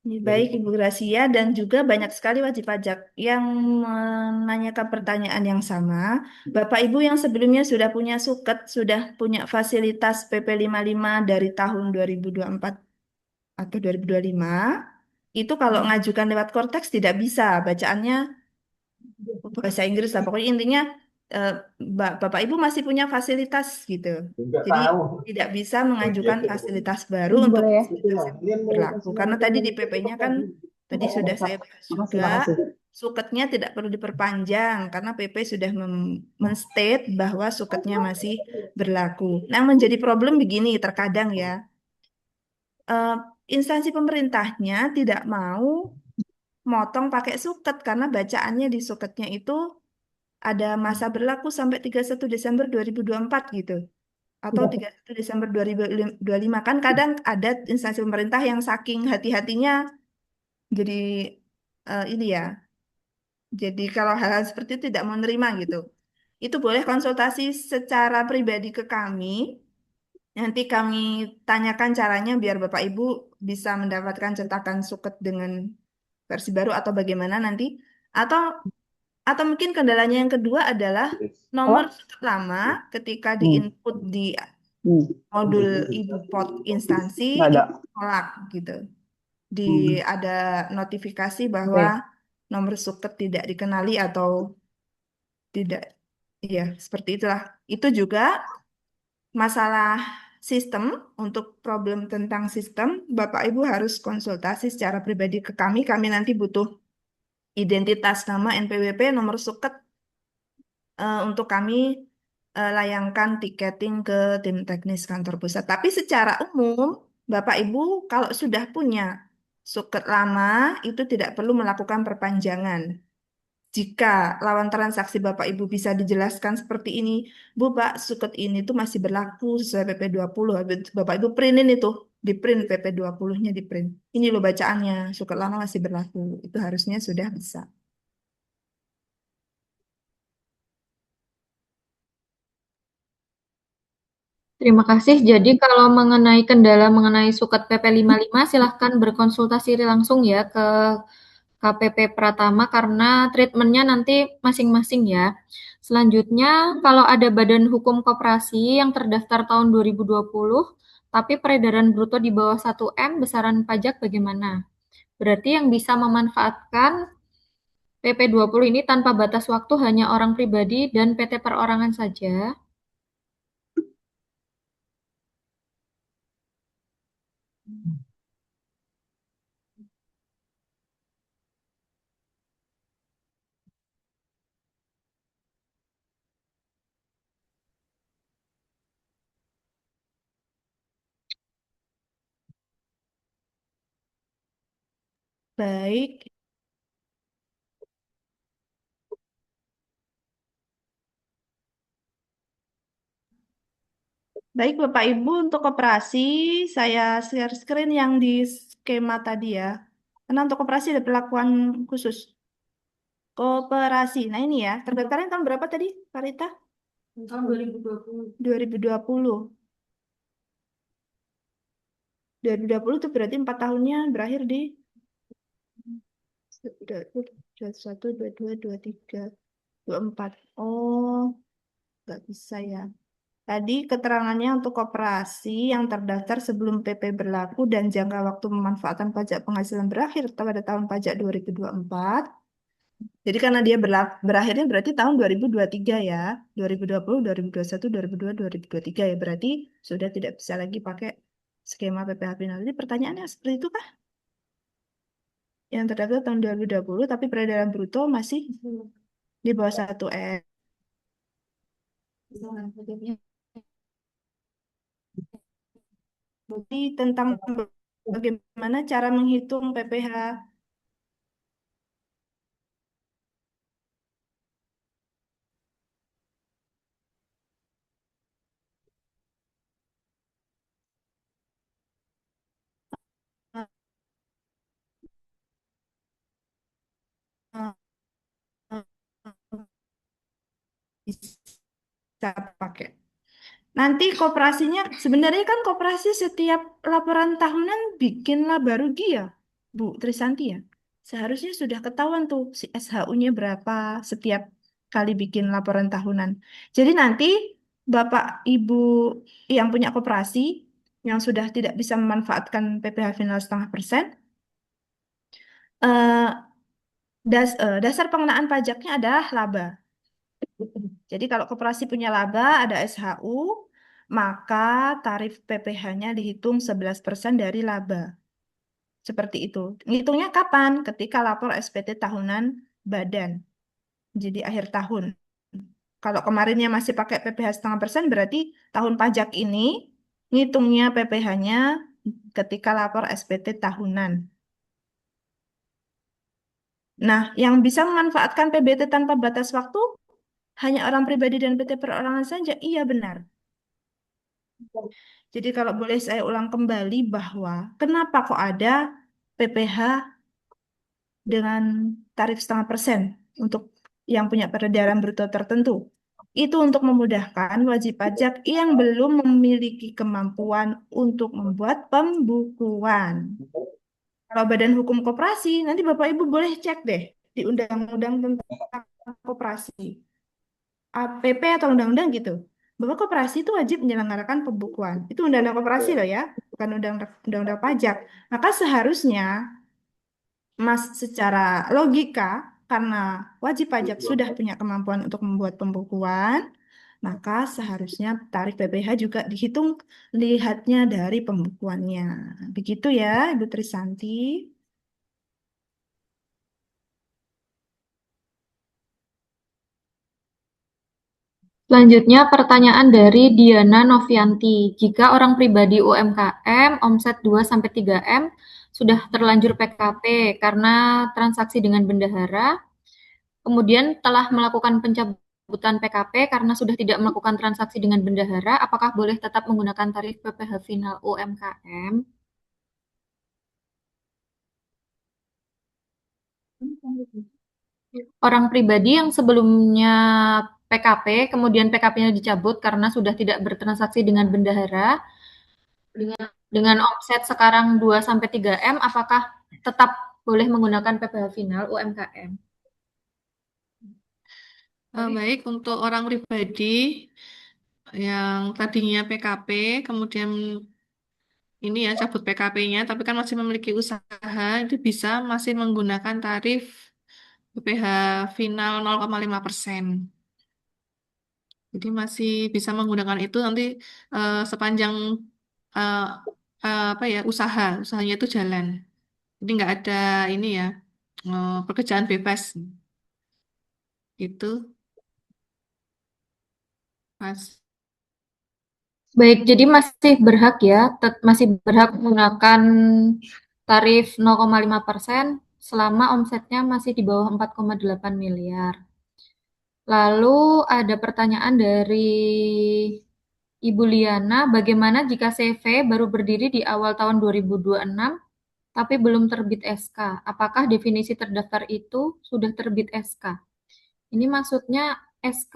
Baik Ibu Gracia dan juga banyak sekali wajib pajak yang menanyakan pertanyaan yang sama. Bapak Ibu yang sebelumnya sudah punya suket, sudah punya fasilitas PP 55 dari tahun 2024 atau 2025, itu kalau ngajukan lewat Kortex tidak bisa, bacaannya bahasa Inggris lah. Pokoknya intinya eh, Bapak Ibu masih punya fasilitas gitu. Jadi tidak bisa mengajukan fasilitas baru untuk Boleh ya? fasilitas yang berlaku. Karena tadi di PP-nya kan tadi sudah saya bahas juga, suketnya tidak perlu diperpanjang karena PP sudah menstate bahwa suketnya masih berlaku. Nah, yang menjadi problem begini terkadang ya, eh, instansi pemerintahnya tidak mau motong pakai suket karena bacaannya di suketnya itu ada masa berlaku sampai 31 Desember 2024 gitu. Atau 31 Desember 2025. Kan kadang ada instansi pemerintah yang saking hati-hatinya jadi ini ya. Jadi kalau hal-hal seperti itu tidak mau nerima gitu. Itu boleh konsultasi secara pribadi ke kami. Nanti kami tanyakan caranya biar Bapak Ibu bisa mendapatkan cetakan suket dengan versi baru atau bagaimana nanti. Atau mungkin kendalanya yang kedua adalah nomor suket lama ketika diinput di modul ibu pot instansi Nggak ada. itu tolak gitu. Ada notifikasi bahwa nomor suket tidak dikenali atau tidak, ya seperti itulah. Itu juga masalah sistem, untuk problem tentang sistem, Bapak Ibu harus konsultasi secara pribadi ke kami. Kami nanti butuh identitas nama NPWP, nomor suket untuk kami layangkan tiketing ke tim teknis kantor pusat. Tapi secara umum, Bapak Ibu kalau sudah punya suket lama itu tidak perlu melakukan perpanjangan. Jika lawan transaksi Bapak Ibu bisa dijelaskan seperti ini, Bu Pak, suket ini tuh masih berlaku sesuai PP 20. Bapak Ibu printin itu, di print PP 20-nya di print. Ini loh bacaannya, suket lama masih berlaku. Itu harusnya sudah bisa. Terima kasih. Jadi kalau mengenai kendala mengenai suket PP 55, silahkan berkonsultasi langsung ya ke KPP Pratama karena treatmentnya nanti masing-masing ya. Selanjutnya, kalau ada badan hukum koperasi yang terdaftar tahun 2020, tapi peredaran bruto di bawah 1 M, besaran pajak bagaimana? Berarti yang bisa memanfaatkan PP 20 ini tanpa batas waktu hanya orang pribadi dan PT perorangan saja. Baik, baik Bapak Ibu, untuk koperasi saya share screen yang di skema tadi ya. Karena untuk koperasi ada perlakuan khusus. Koperasi. Nah ini ya, terdaftarnya tahun berapa tadi, Pak Rita? Tahun 2020. 2020. 2020 itu berarti 4 tahunnya berakhir di 21, 22, 23, 24. Oh, nggak bisa ya. Tadi keterangannya untuk koperasi yang terdaftar sebelum PP berlaku dan jangka waktu pemanfaatan pajak penghasilan berakhir pada tahun pajak 2024. Jadi karena dia berakhirnya berarti tahun 2023 ya. 2020, 2021, 2022, 2023 ya. Berarti sudah tidak bisa lagi pakai skema PPh final. Jadi pertanyaannya seperti itu kah? Yang terdaftar tahun 2020 tapi peredaran bruto masih di bawah 1 M. Jadi tentang bagaimana cara menghitung PPh. Bisa pakai. Nanti koperasinya, sebenarnya kan koperasi setiap laporan tahunan bikinlah baru ya, Bu Trisanti ya. Seharusnya sudah ketahuan tuh si SHU-nya berapa setiap kali bikin laporan tahunan. Jadi nanti Bapak Ibu yang punya koperasi yang sudah tidak bisa memanfaatkan PPh final 0,5%, eh, dasar pengenaan pajaknya adalah laba. Jadi kalau koperasi punya laba ada SHU, maka tarif PPh-nya dihitung 11% dari laba. Seperti itu. Ngitungnya kapan? Ketika lapor SPT tahunan badan. Jadi akhir tahun. Kalau kemarinnya masih pakai PPh 0,5%, berarti tahun pajak ini ngitungnya PPh-nya ketika lapor SPT tahunan. Nah, yang bisa memanfaatkan PBT tanpa batas waktu hanya orang pribadi dan PT perorangan saja. Iya benar. Jadi kalau boleh saya ulang kembali bahwa kenapa kok ada PPh dengan tarif 0,5% untuk yang punya peredaran bruto tertentu. Itu untuk memudahkan wajib pajak yang belum memiliki kemampuan untuk membuat pembukuan. Kalau Badan Hukum Koperasi, nanti Bapak Ibu boleh cek deh di Undang-Undang tentang Koperasi. APP atau undang-undang gitu. bahwa koperasi itu wajib menyelenggarakan pembukuan. Itu undang-undang koperasi loh ya, bukan undang-undang pajak. Maka seharusnya Mas secara logika karena wajib pajak sudah punya kemampuan untuk membuat pembukuan, maka seharusnya tarif PPh juga dihitung lihatnya dari pembukuannya. Begitu ya, Ibu Trisanti. Selanjutnya pertanyaan dari Diana Novianti. Jika orang pribadi UMKM omset 2-3 M sudah terlanjur PKP karena transaksi dengan bendahara, kemudian telah melakukan pencabutan PKP karena sudah tidak melakukan transaksi dengan bendahara, apakah boleh tetap menggunakan tarif PPh final UMKM? Orang pribadi yang sebelumnya PKP, kemudian PKP-nya dicabut karena sudah tidak bertransaksi dengan bendahara, dengan omset sekarang 2-3 M, apakah tetap boleh menggunakan PPh final UMKM? Baik, untuk orang pribadi yang tadinya PKP, kemudian ini ya cabut PKP-nya, tapi kan masih memiliki usaha, itu bisa masih menggunakan tarif PPh final 0,5%. Jadi masih bisa menggunakan itu nanti sepanjang eh, apa ya usahanya itu jalan. Jadi nggak ada ini ya pekerjaan bebas itu, Mas. Baik, jadi masih berhak ya, masih berhak menggunakan tarif 0,5% selama omsetnya masih di bawah 4,8 miliar. Lalu ada pertanyaan dari Ibu Liana, bagaimana jika CV baru berdiri di awal tahun 2026 tapi belum terbit SK? Apakah definisi terdaftar itu sudah terbit SK? Ini maksudnya SK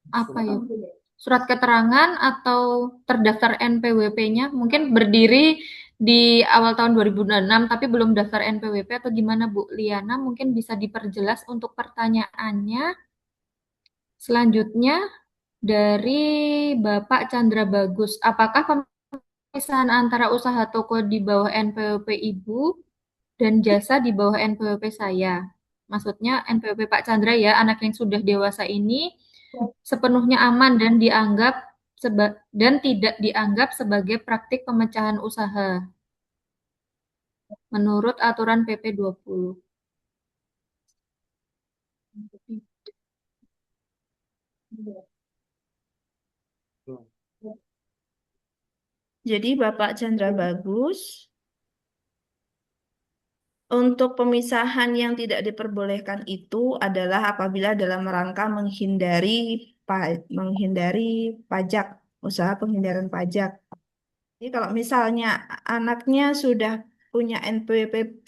apa ya? Surat keterangan atau terdaftar NPWP-nya mungkin berdiri di awal tahun 2006 tapi belum daftar NPWP atau gimana Bu Liana? Mungkin bisa diperjelas untuk pertanyaannya. Selanjutnya dari Bapak Chandra Bagus, apakah pemisahan antara usaha toko di bawah NPWP Ibu dan jasa di bawah NPWP saya? Maksudnya NPWP Pak Chandra ya, anak yang sudah dewasa ini sepenuhnya aman dan tidak dianggap sebagai praktik pemecahan usaha menurut aturan PP 20. Jadi Bapak Chandra Bagus, untuk pemisahan yang tidak diperbolehkan itu adalah apabila dalam rangka menghindari pajak, usaha penghindaran pajak. Jadi kalau misalnya anaknya sudah punya NPWP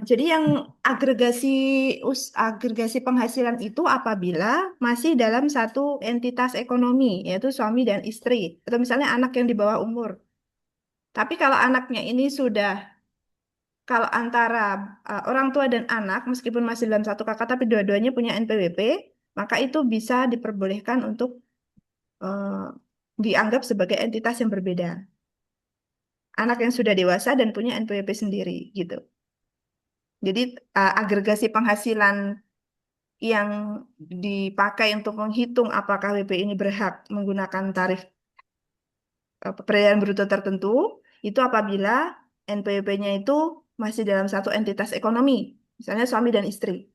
jadi yang agregasi penghasilan itu apabila masih dalam satu entitas ekonomi, yaitu suami dan istri, atau misalnya anak yang di bawah umur. Tapi kalau antara orang tua dan anak, meskipun masih dalam satu kakak, tapi dua-duanya punya NPWP, maka itu bisa diperbolehkan untuk eh, dianggap sebagai entitas yang berbeda. Anak yang sudah dewasa dan punya NPWP sendiri, gitu. Jadi agregasi penghasilan yang dipakai untuk menghitung apakah WP ini berhak menggunakan tarif peredaran bruto tertentu, itu apabila NPWP-nya itu masih dalam satu entitas ekonomi, misalnya suami dan istri.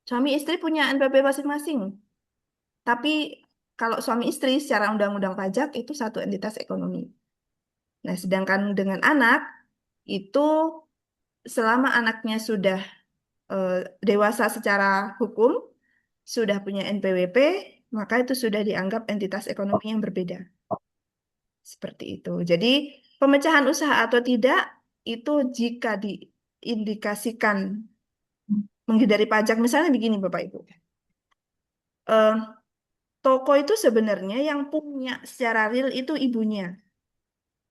Suami istri punya NPWP masing-masing, tapi kalau suami istri secara undang-undang pajak itu satu entitas ekonomi. Nah, sedangkan dengan anak itu selama anaknya sudah eh, dewasa secara hukum, sudah punya NPWP, maka itu sudah dianggap entitas ekonomi yang berbeda. Seperti itu. Jadi, pemecahan usaha atau tidak itu jika diindikasikan menghindari pajak, misalnya begini Bapak Ibu. Eh, Toko itu sebenarnya yang punya secara real itu ibunya.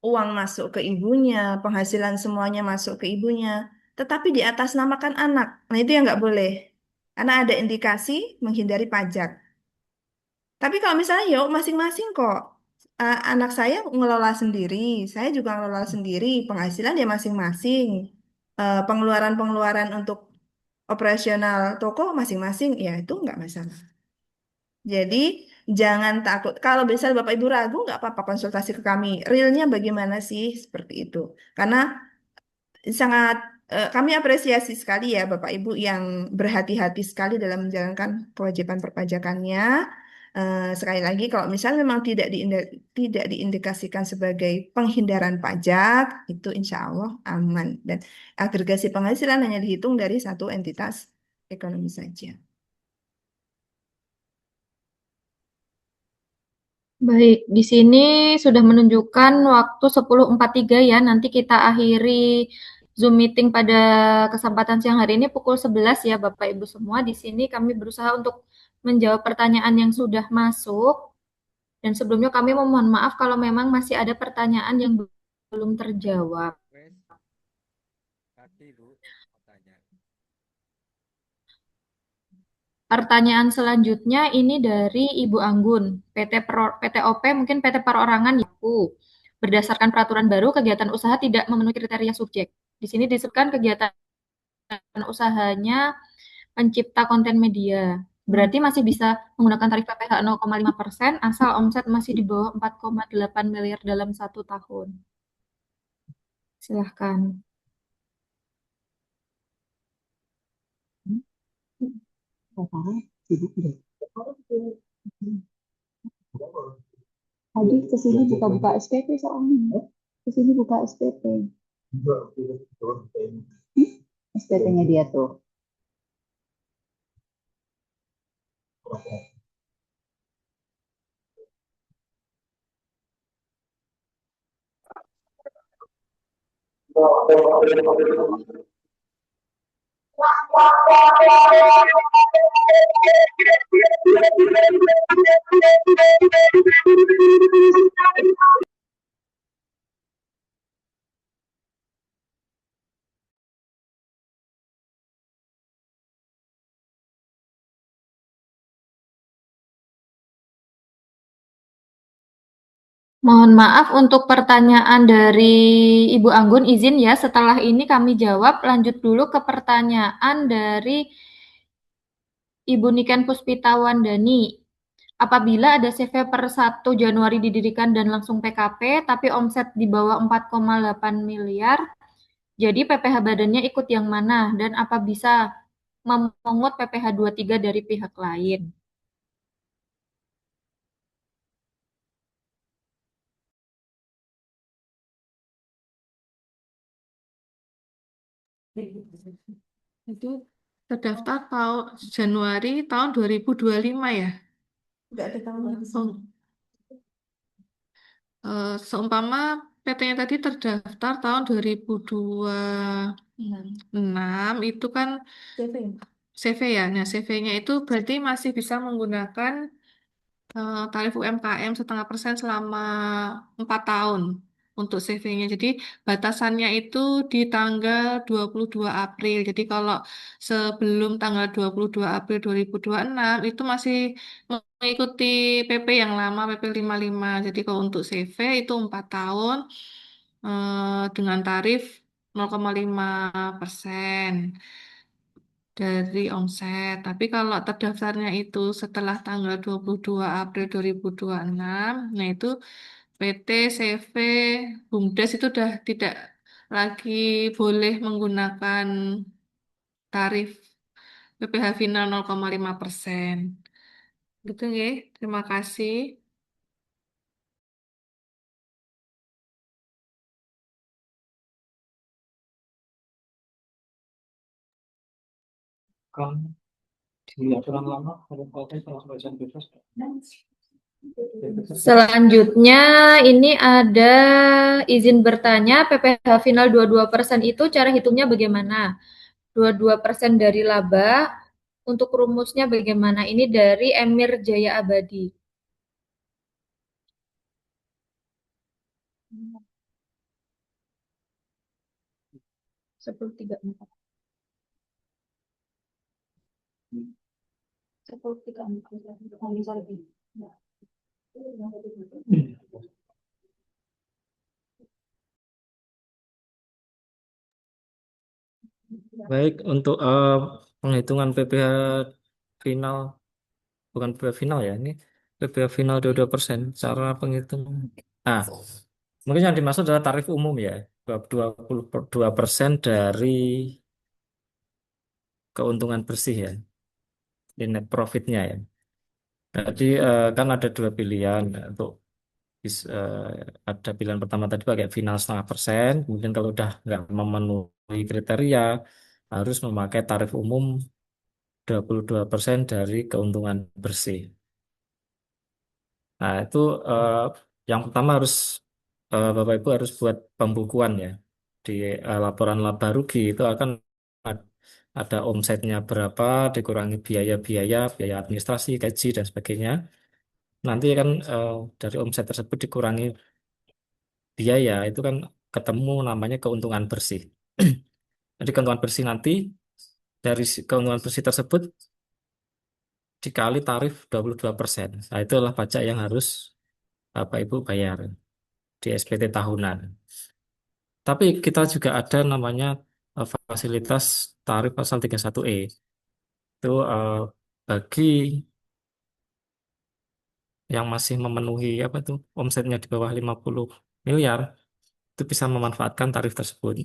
Uang masuk ke ibunya, penghasilan semuanya masuk ke ibunya. Tetapi di atas namakan anak. Nah itu yang nggak boleh. Karena ada indikasi menghindari pajak. Tapi kalau misalnya yuk masing-masing kok. Anak saya ngelola sendiri, saya juga ngelola sendiri, penghasilan ya masing-masing. Pengeluaran-pengeluaran untuk operasional toko masing-masing, ya itu nggak masalah. Jadi jangan takut. Kalau misal Bapak Ibu ragu, nggak apa-apa konsultasi ke kami. Realnya bagaimana sih seperti itu? Karena sangat kami apresiasi sekali ya Bapak Ibu yang berhati-hati sekali dalam menjalankan kewajiban perpajakannya. Sekali lagi kalau misal memang tidak diindikasikan sebagai penghindaran pajak, itu insya Allah aman. Dan agregasi penghasilan hanya dihitung dari satu entitas ekonomi saja. Baik, di sini sudah menunjukkan waktu 10.43 ya. Nanti kita akhiri Zoom meeting pada kesempatan siang hari ini pukul 11 ya Bapak Ibu semua. Di sini kami berusaha untuk menjawab pertanyaan yang sudah masuk. Dan sebelumnya kami memohon maaf kalau memang masih ada pertanyaan yang belum terjawab. Pertanyaan selanjutnya ini dari Ibu Anggun, PTOP mungkin PT Perorangan Yaku. Berdasarkan peraturan baru, kegiatan usaha tidak memenuhi kriteria subjek. Di sini disebutkan kegiatan usahanya pencipta konten media. Berarti masih bisa menggunakan tarif PPh 0,5% asal omset masih di bawah 4,8 miliar dalam 1 tahun. Silahkan. Tadi kesini buka-buka SPP soalnya. Kesini buka SPP. SPP-nya dia tuh. Mohon maaf untuk pertanyaan dari Ibu Anggun, izin ya setelah ini kami jawab, lanjut dulu ke pertanyaan dari Ibu Niken Puspita Wandani. Apabila ada CV per 1 Januari didirikan dan langsung PKP, tapi omset di bawah 4,8 miliar, jadi PPh badannya ikut yang mana dan apa bisa memungut PPh 23 dari pihak lain? Itu terdaftar tahun Januari tahun 2025 ya. Nggak ada tahun Oh, seumpama PT-nya tadi terdaftar tahun 2026 itu kan CV. CV ya. Nah, CV-nya itu berarti masih bisa menggunakan tarif UMKM 0,5% selama 4 tahun untuk CV-nya. Jadi batasannya itu di tanggal 22 April. Jadi kalau sebelum tanggal 22 April 2026 itu masih mengikuti PP yang lama, PP 55. Jadi kalau untuk CV itu 4 tahun dengan tarif 0,5% dari omset. Tapi kalau terdaftarnya itu setelah tanggal 22 April 2026, nah itu PT, CV, BUMDes itu udah tidak lagi boleh menggunakan tarif PPh final 0,5%. Gitu ya. Terima kasih. Kan di aturan lama ada pakai kalau pelajaran bebas. Selanjutnya ini ada izin bertanya PPh final 22% itu cara hitungnya bagaimana? 22% dari laba, untuk rumusnya bagaimana? Ini dari Emir Jaya Abadi. Sepuluh tiga empat. 10.34. Baik, untuk penghitungan PPh final, bukan PPh final ya, ini PPh final 22%. Cara penghitungan. Nah, mungkin yang dimaksud adalah tarif umum ya, 22% dari keuntungan bersih ya, di net profitnya ya. Jadi kan ada dua pilihan ya, untuk ada pilihan pertama tadi pakai final 0,5%, kemudian kalau udah nggak memenuhi kriteria harus memakai tarif umum 22% dari keuntungan bersih. Nah, itu eh, yang pertama harus Bapak Ibu harus buat pembukuan ya. Di laporan laba rugi itu akan ad- ada omsetnya berapa, dikurangi biaya-biaya, biaya administrasi, gaji, dan sebagainya. Nanti kan dari omset tersebut dikurangi biaya, itu kan ketemu namanya keuntungan bersih. Jadi keuntungan bersih nanti dari keuntungan bersih tersebut dikali tarif 22%. Nah, itulah pajak yang harus Bapak Ibu bayar di SPT tahunan. Tapi kita juga ada namanya fasilitas tarif pasal 31E. Itu bagi yang masih memenuhi apa tuh omsetnya di bawah 50 miliar itu bisa memanfaatkan tarif tersebut.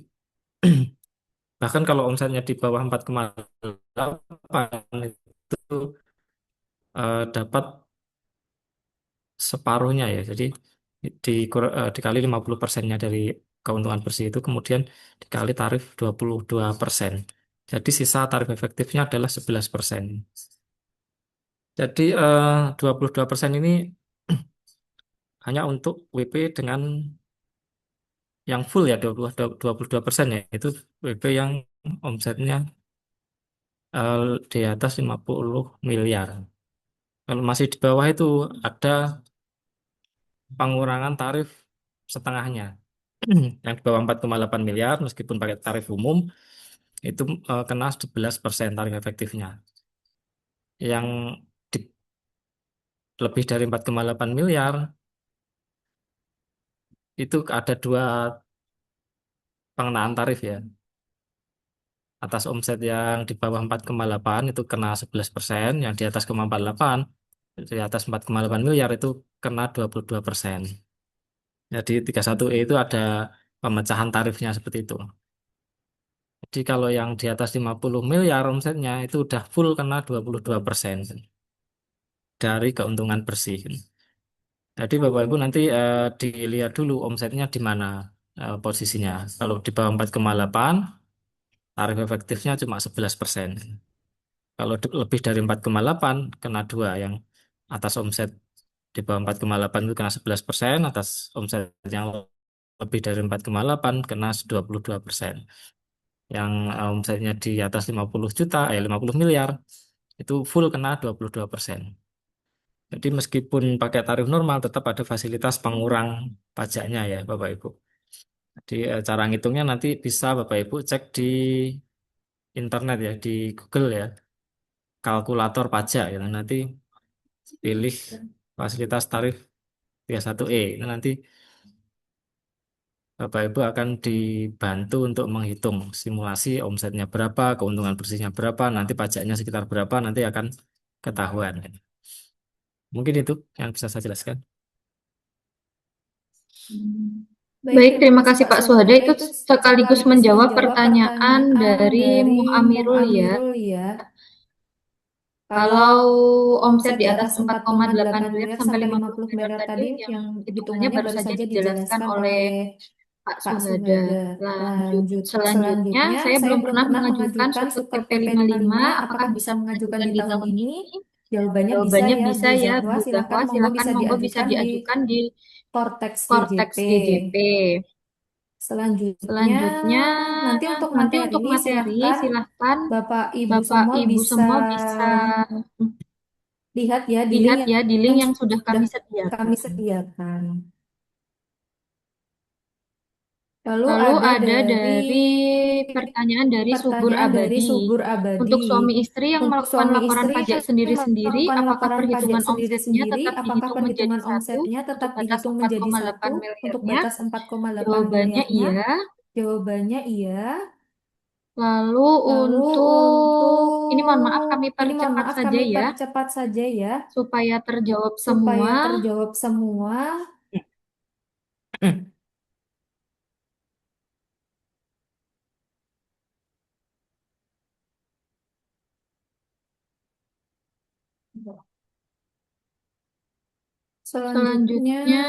Bahkan kalau omsetnya di bawah 4,8 itu dapat separuhnya ya. Jadi dikali 50%-nya dari keuntungan bersih itu kemudian dikali tarif 22%. Jadi sisa tarif efektifnya adalah 11%. Jadi 22% ini hanya untuk WP dengan yang full ya 22% ya. Itu WP yang omsetnya di atas 50 miliar. Kalau masih di bawah itu ada pengurangan tarif setengahnya. Yang di bawah 4,8 miliar meskipun pakai tarif umum itu kena 11% tarif efektifnya. Yang di- lebih dari 4,8 miliar itu ada dua pengenaan tarif ya. Atas omset yang di bawah 4,8 itu kena 11%, yang di atas 0,48, di atas 4,8 miliar itu kena 22%. Jadi 31E itu ada pemecahan tarifnya seperti itu. Jadi kalau yang di atas 50 miliar omsetnya itu udah full kena 22% dari keuntungan bersih. Jadi Bapak Ibu nanti dilihat dulu omsetnya di mana posisinya. Kalau di bawah 4,8 tarif efektifnya cuma 11%. Kalau lebih dari 4,8 kena dua, yang atas omset di bawah 4,8 itu kena 11%, atas omset yang lebih dari 4,8 kena 22%. Yang omsetnya di atas 50 juta, 50 miliar, itu full kena 22%. Jadi meskipun pakai tarif normal tetap ada fasilitas pengurang pajaknya ya Bapak Ibu. Jadi cara ngitungnya nanti bisa Bapak Ibu cek di internet ya, di Google ya, kalkulator pajak ya. Nanti pilih fasilitas tarif 31E. Itu nanti Bapak Ibu akan dibantu untuk menghitung simulasi omsetnya berapa, keuntungan bersihnya berapa, nanti pajaknya sekitar berapa, nanti akan ketahuan. Mungkin itu yang bisa saya jelaskan. Baik, terima kasih Pak Suhada. Itu sekaligus menjawab pertanyaan dari Muamirul ya. Kalau omset di atas 4,8 miliar sampai 50 miliar tadi yang hitungannya baru saja dijelaskan oleh Pak Suhada. Selanjutnya, saya belum pernah mengajukan suket PP 55. Apakah bisa mengajukan di tahun ini? Jawabannya bisa ya, Bu Zahwa. Silakan monggo bisa diajukan di Kortex DJP. Selanjutnya, nanti untuk materi silahkan Bapak Ibu semua bisa lihat ya di link yang sudah kami sediakan. Lalu Lalu ada ada dari pertanyaan dari Subur Abadi. Untuk suami istri yang Untuk melakukan suami laporan istri pajak yang sendiri-sendiri, melakukan apakah laporan pajak perhitungan omsetnya sendiri-sendiri, tetap apakah dihitung menjadi perhitungan satu omsetnya untuk tetap batas dihitung menjadi 4,8 satu untuk miliarnya? batas 4,8 Jawabannya miliarnya? iya. Jawabannya iya. Lalu ini mohon maaf kami percepat saja ya, percepat saja ya, supaya terjawab supaya semua. terjawab semua. Selanjutnya, Selanjutnya,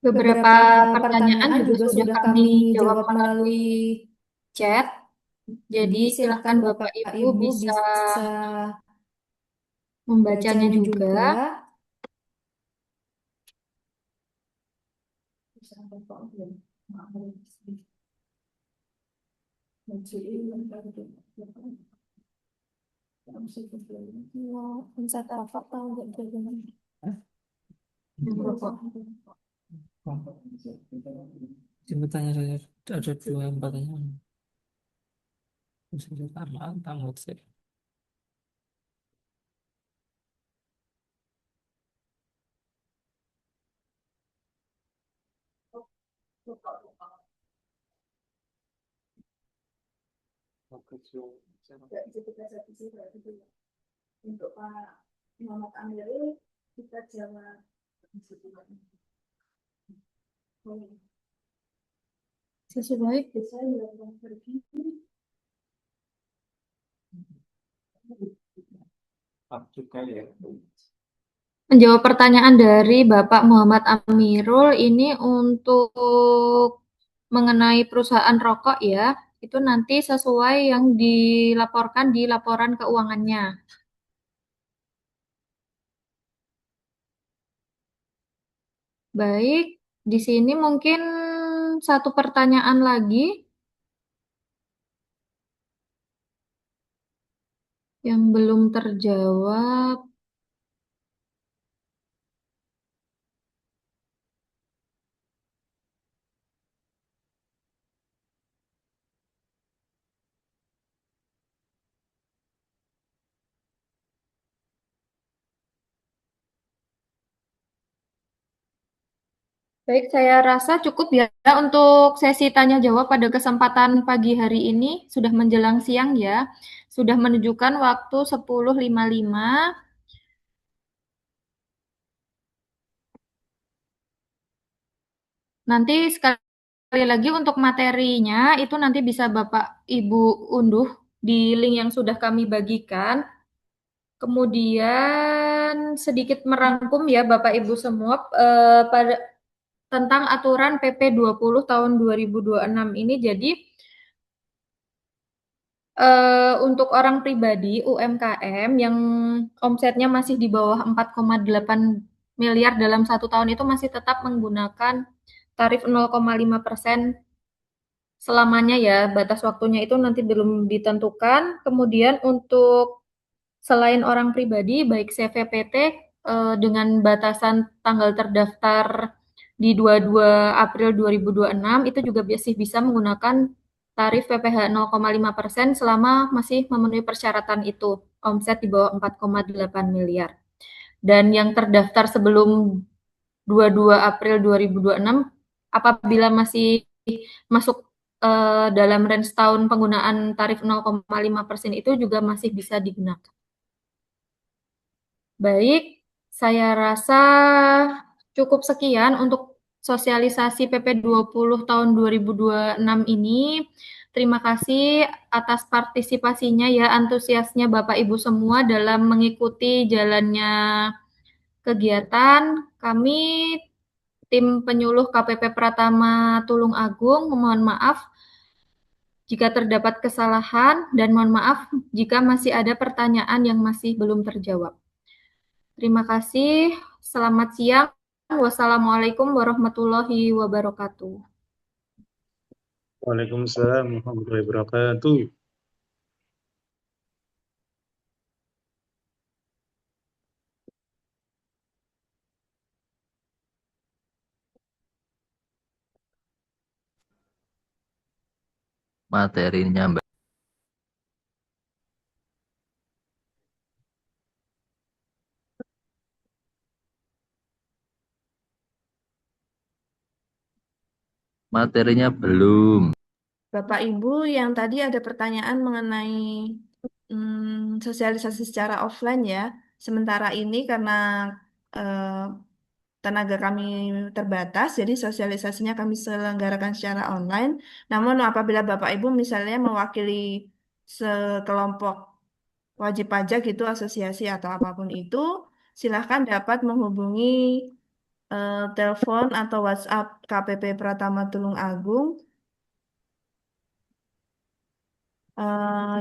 beberapa pertanyaan juga sudah kami jawab melalui chat. Jadi silahkan Bapak Ibu bisa membacanya juga. Jemputannya saya ada 2 pertanyaan. Sudah tamat sih. Untuk Pak Muhammad Amirul, kita jawab Sesuai. Menjawab pertanyaan dari Bapak Muhammad Amirul ini untuk mengenai perusahaan rokok ya, itu nanti sesuai yang dilaporkan di laporan keuangannya. Baik, di sini mungkin satu pertanyaan lagi yang belum terjawab. Baik, saya rasa cukup ya untuk sesi tanya jawab pada kesempatan pagi hari ini. Sudah menjelang siang ya. Sudah menunjukkan waktu 10.55. Nanti sekali lagi untuk materinya itu nanti bisa Bapak Ibu unduh di link yang sudah kami bagikan. Kemudian sedikit merangkum ya Bapak Ibu semua pada tentang aturan PP 20 tahun 2026 ini. Jadi untuk orang pribadi UMKM yang omsetnya masih di bawah 4,8 miliar dalam 1 tahun itu masih tetap menggunakan tarif 0,5% selamanya ya. Batas waktunya itu nanti belum ditentukan. Kemudian untuk selain orang pribadi, baik CVPT dengan batasan tanggal terdaftar di 22 April 2026 itu juga masih bisa menggunakan tarif PPh 0,5% selama masih memenuhi persyaratan itu, omset di bawah 4,8 miliar. Dan yang terdaftar sebelum 22 April 2026 apabila masih masuk dalam range tahun penggunaan tarif 0,5% itu juga masih bisa digunakan. Baik, saya rasa cukup sekian untuk sosialisasi PP 20 tahun 2026 ini. Terima kasih atas partisipasinya ya, antusiasnya Bapak Ibu semua dalam mengikuti jalannya kegiatan. Kami tim penyuluh KPP Pratama Tulung Agung mohon maaf jika terdapat kesalahan dan mohon maaf jika masih ada pertanyaan yang masih belum terjawab. Terima kasih. Selamat siang. Wassalamualaikum warahmatullahi wabarakatuh. Waalaikumsalam warahmatullahi wabarakatuh. Materinya, Mbak. Materinya belum. Bapak Ibu yang tadi ada pertanyaan mengenai sosialisasi secara offline ya. Sementara ini karena eh, tenaga kami terbatas, jadi sosialisasinya kami selenggarakan secara online. Namun apabila Bapak Ibu misalnya mewakili sekelompok wajib pajak gitu, asosiasi atau apapun itu, silahkan dapat menghubungi telepon atau WhatsApp KPP Pratama Tulung Agung.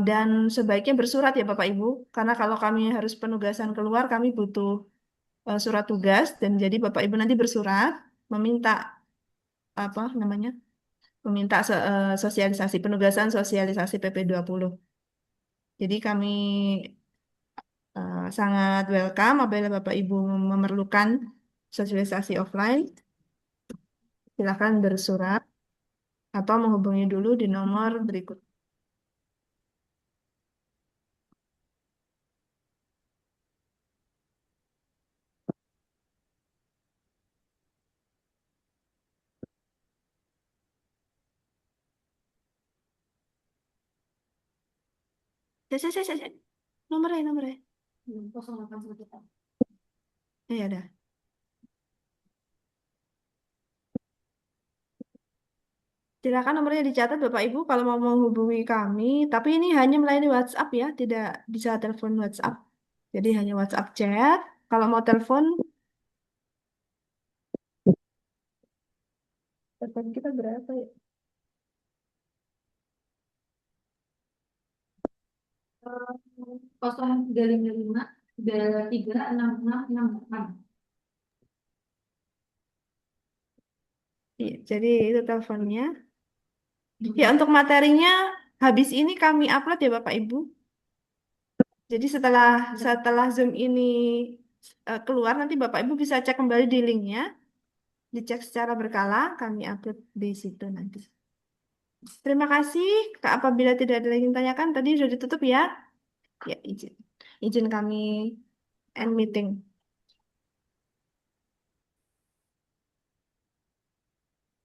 Dan sebaiknya bersurat ya Bapak Ibu, karena kalau kami harus penugasan keluar, kami butuh surat tugas, dan jadi Bapak Ibu nanti bersurat meminta apa namanya, meminta sosialisasi penugasan sosialisasi PP 20. Jadi kami sangat welcome apabila Bapak Ibu memerlukan sosialisasi offline, silakan bersurat atau menghubungi dulu di nomor berikut. Saya. Nomornya. 081. Ya ada. Silakan nomornya dicatat Bapak Ibu kalau mau menghubungi kami, tapi ini hanya melayani WhatsApp ya, tidak bisa telepon WhatsApp. Jadi hanya WhatsApp chat. Kalau mau telepon kita berapa ya? 0355 36666. Iya, jadi itu teleponnya. Ya untuk materinya habis ini kami upload ya Bapak Ibu. Jadi setelah Zoom ini keluar nanti Bapak Ibu bisa cek kembali di linknya, dicek secara berkala, kami upload di situ nanti. Terima kasih. Apabila tidak ada lagi yang tanyakan, tadi sudah ditutup ya. Ya izin kami end meeting.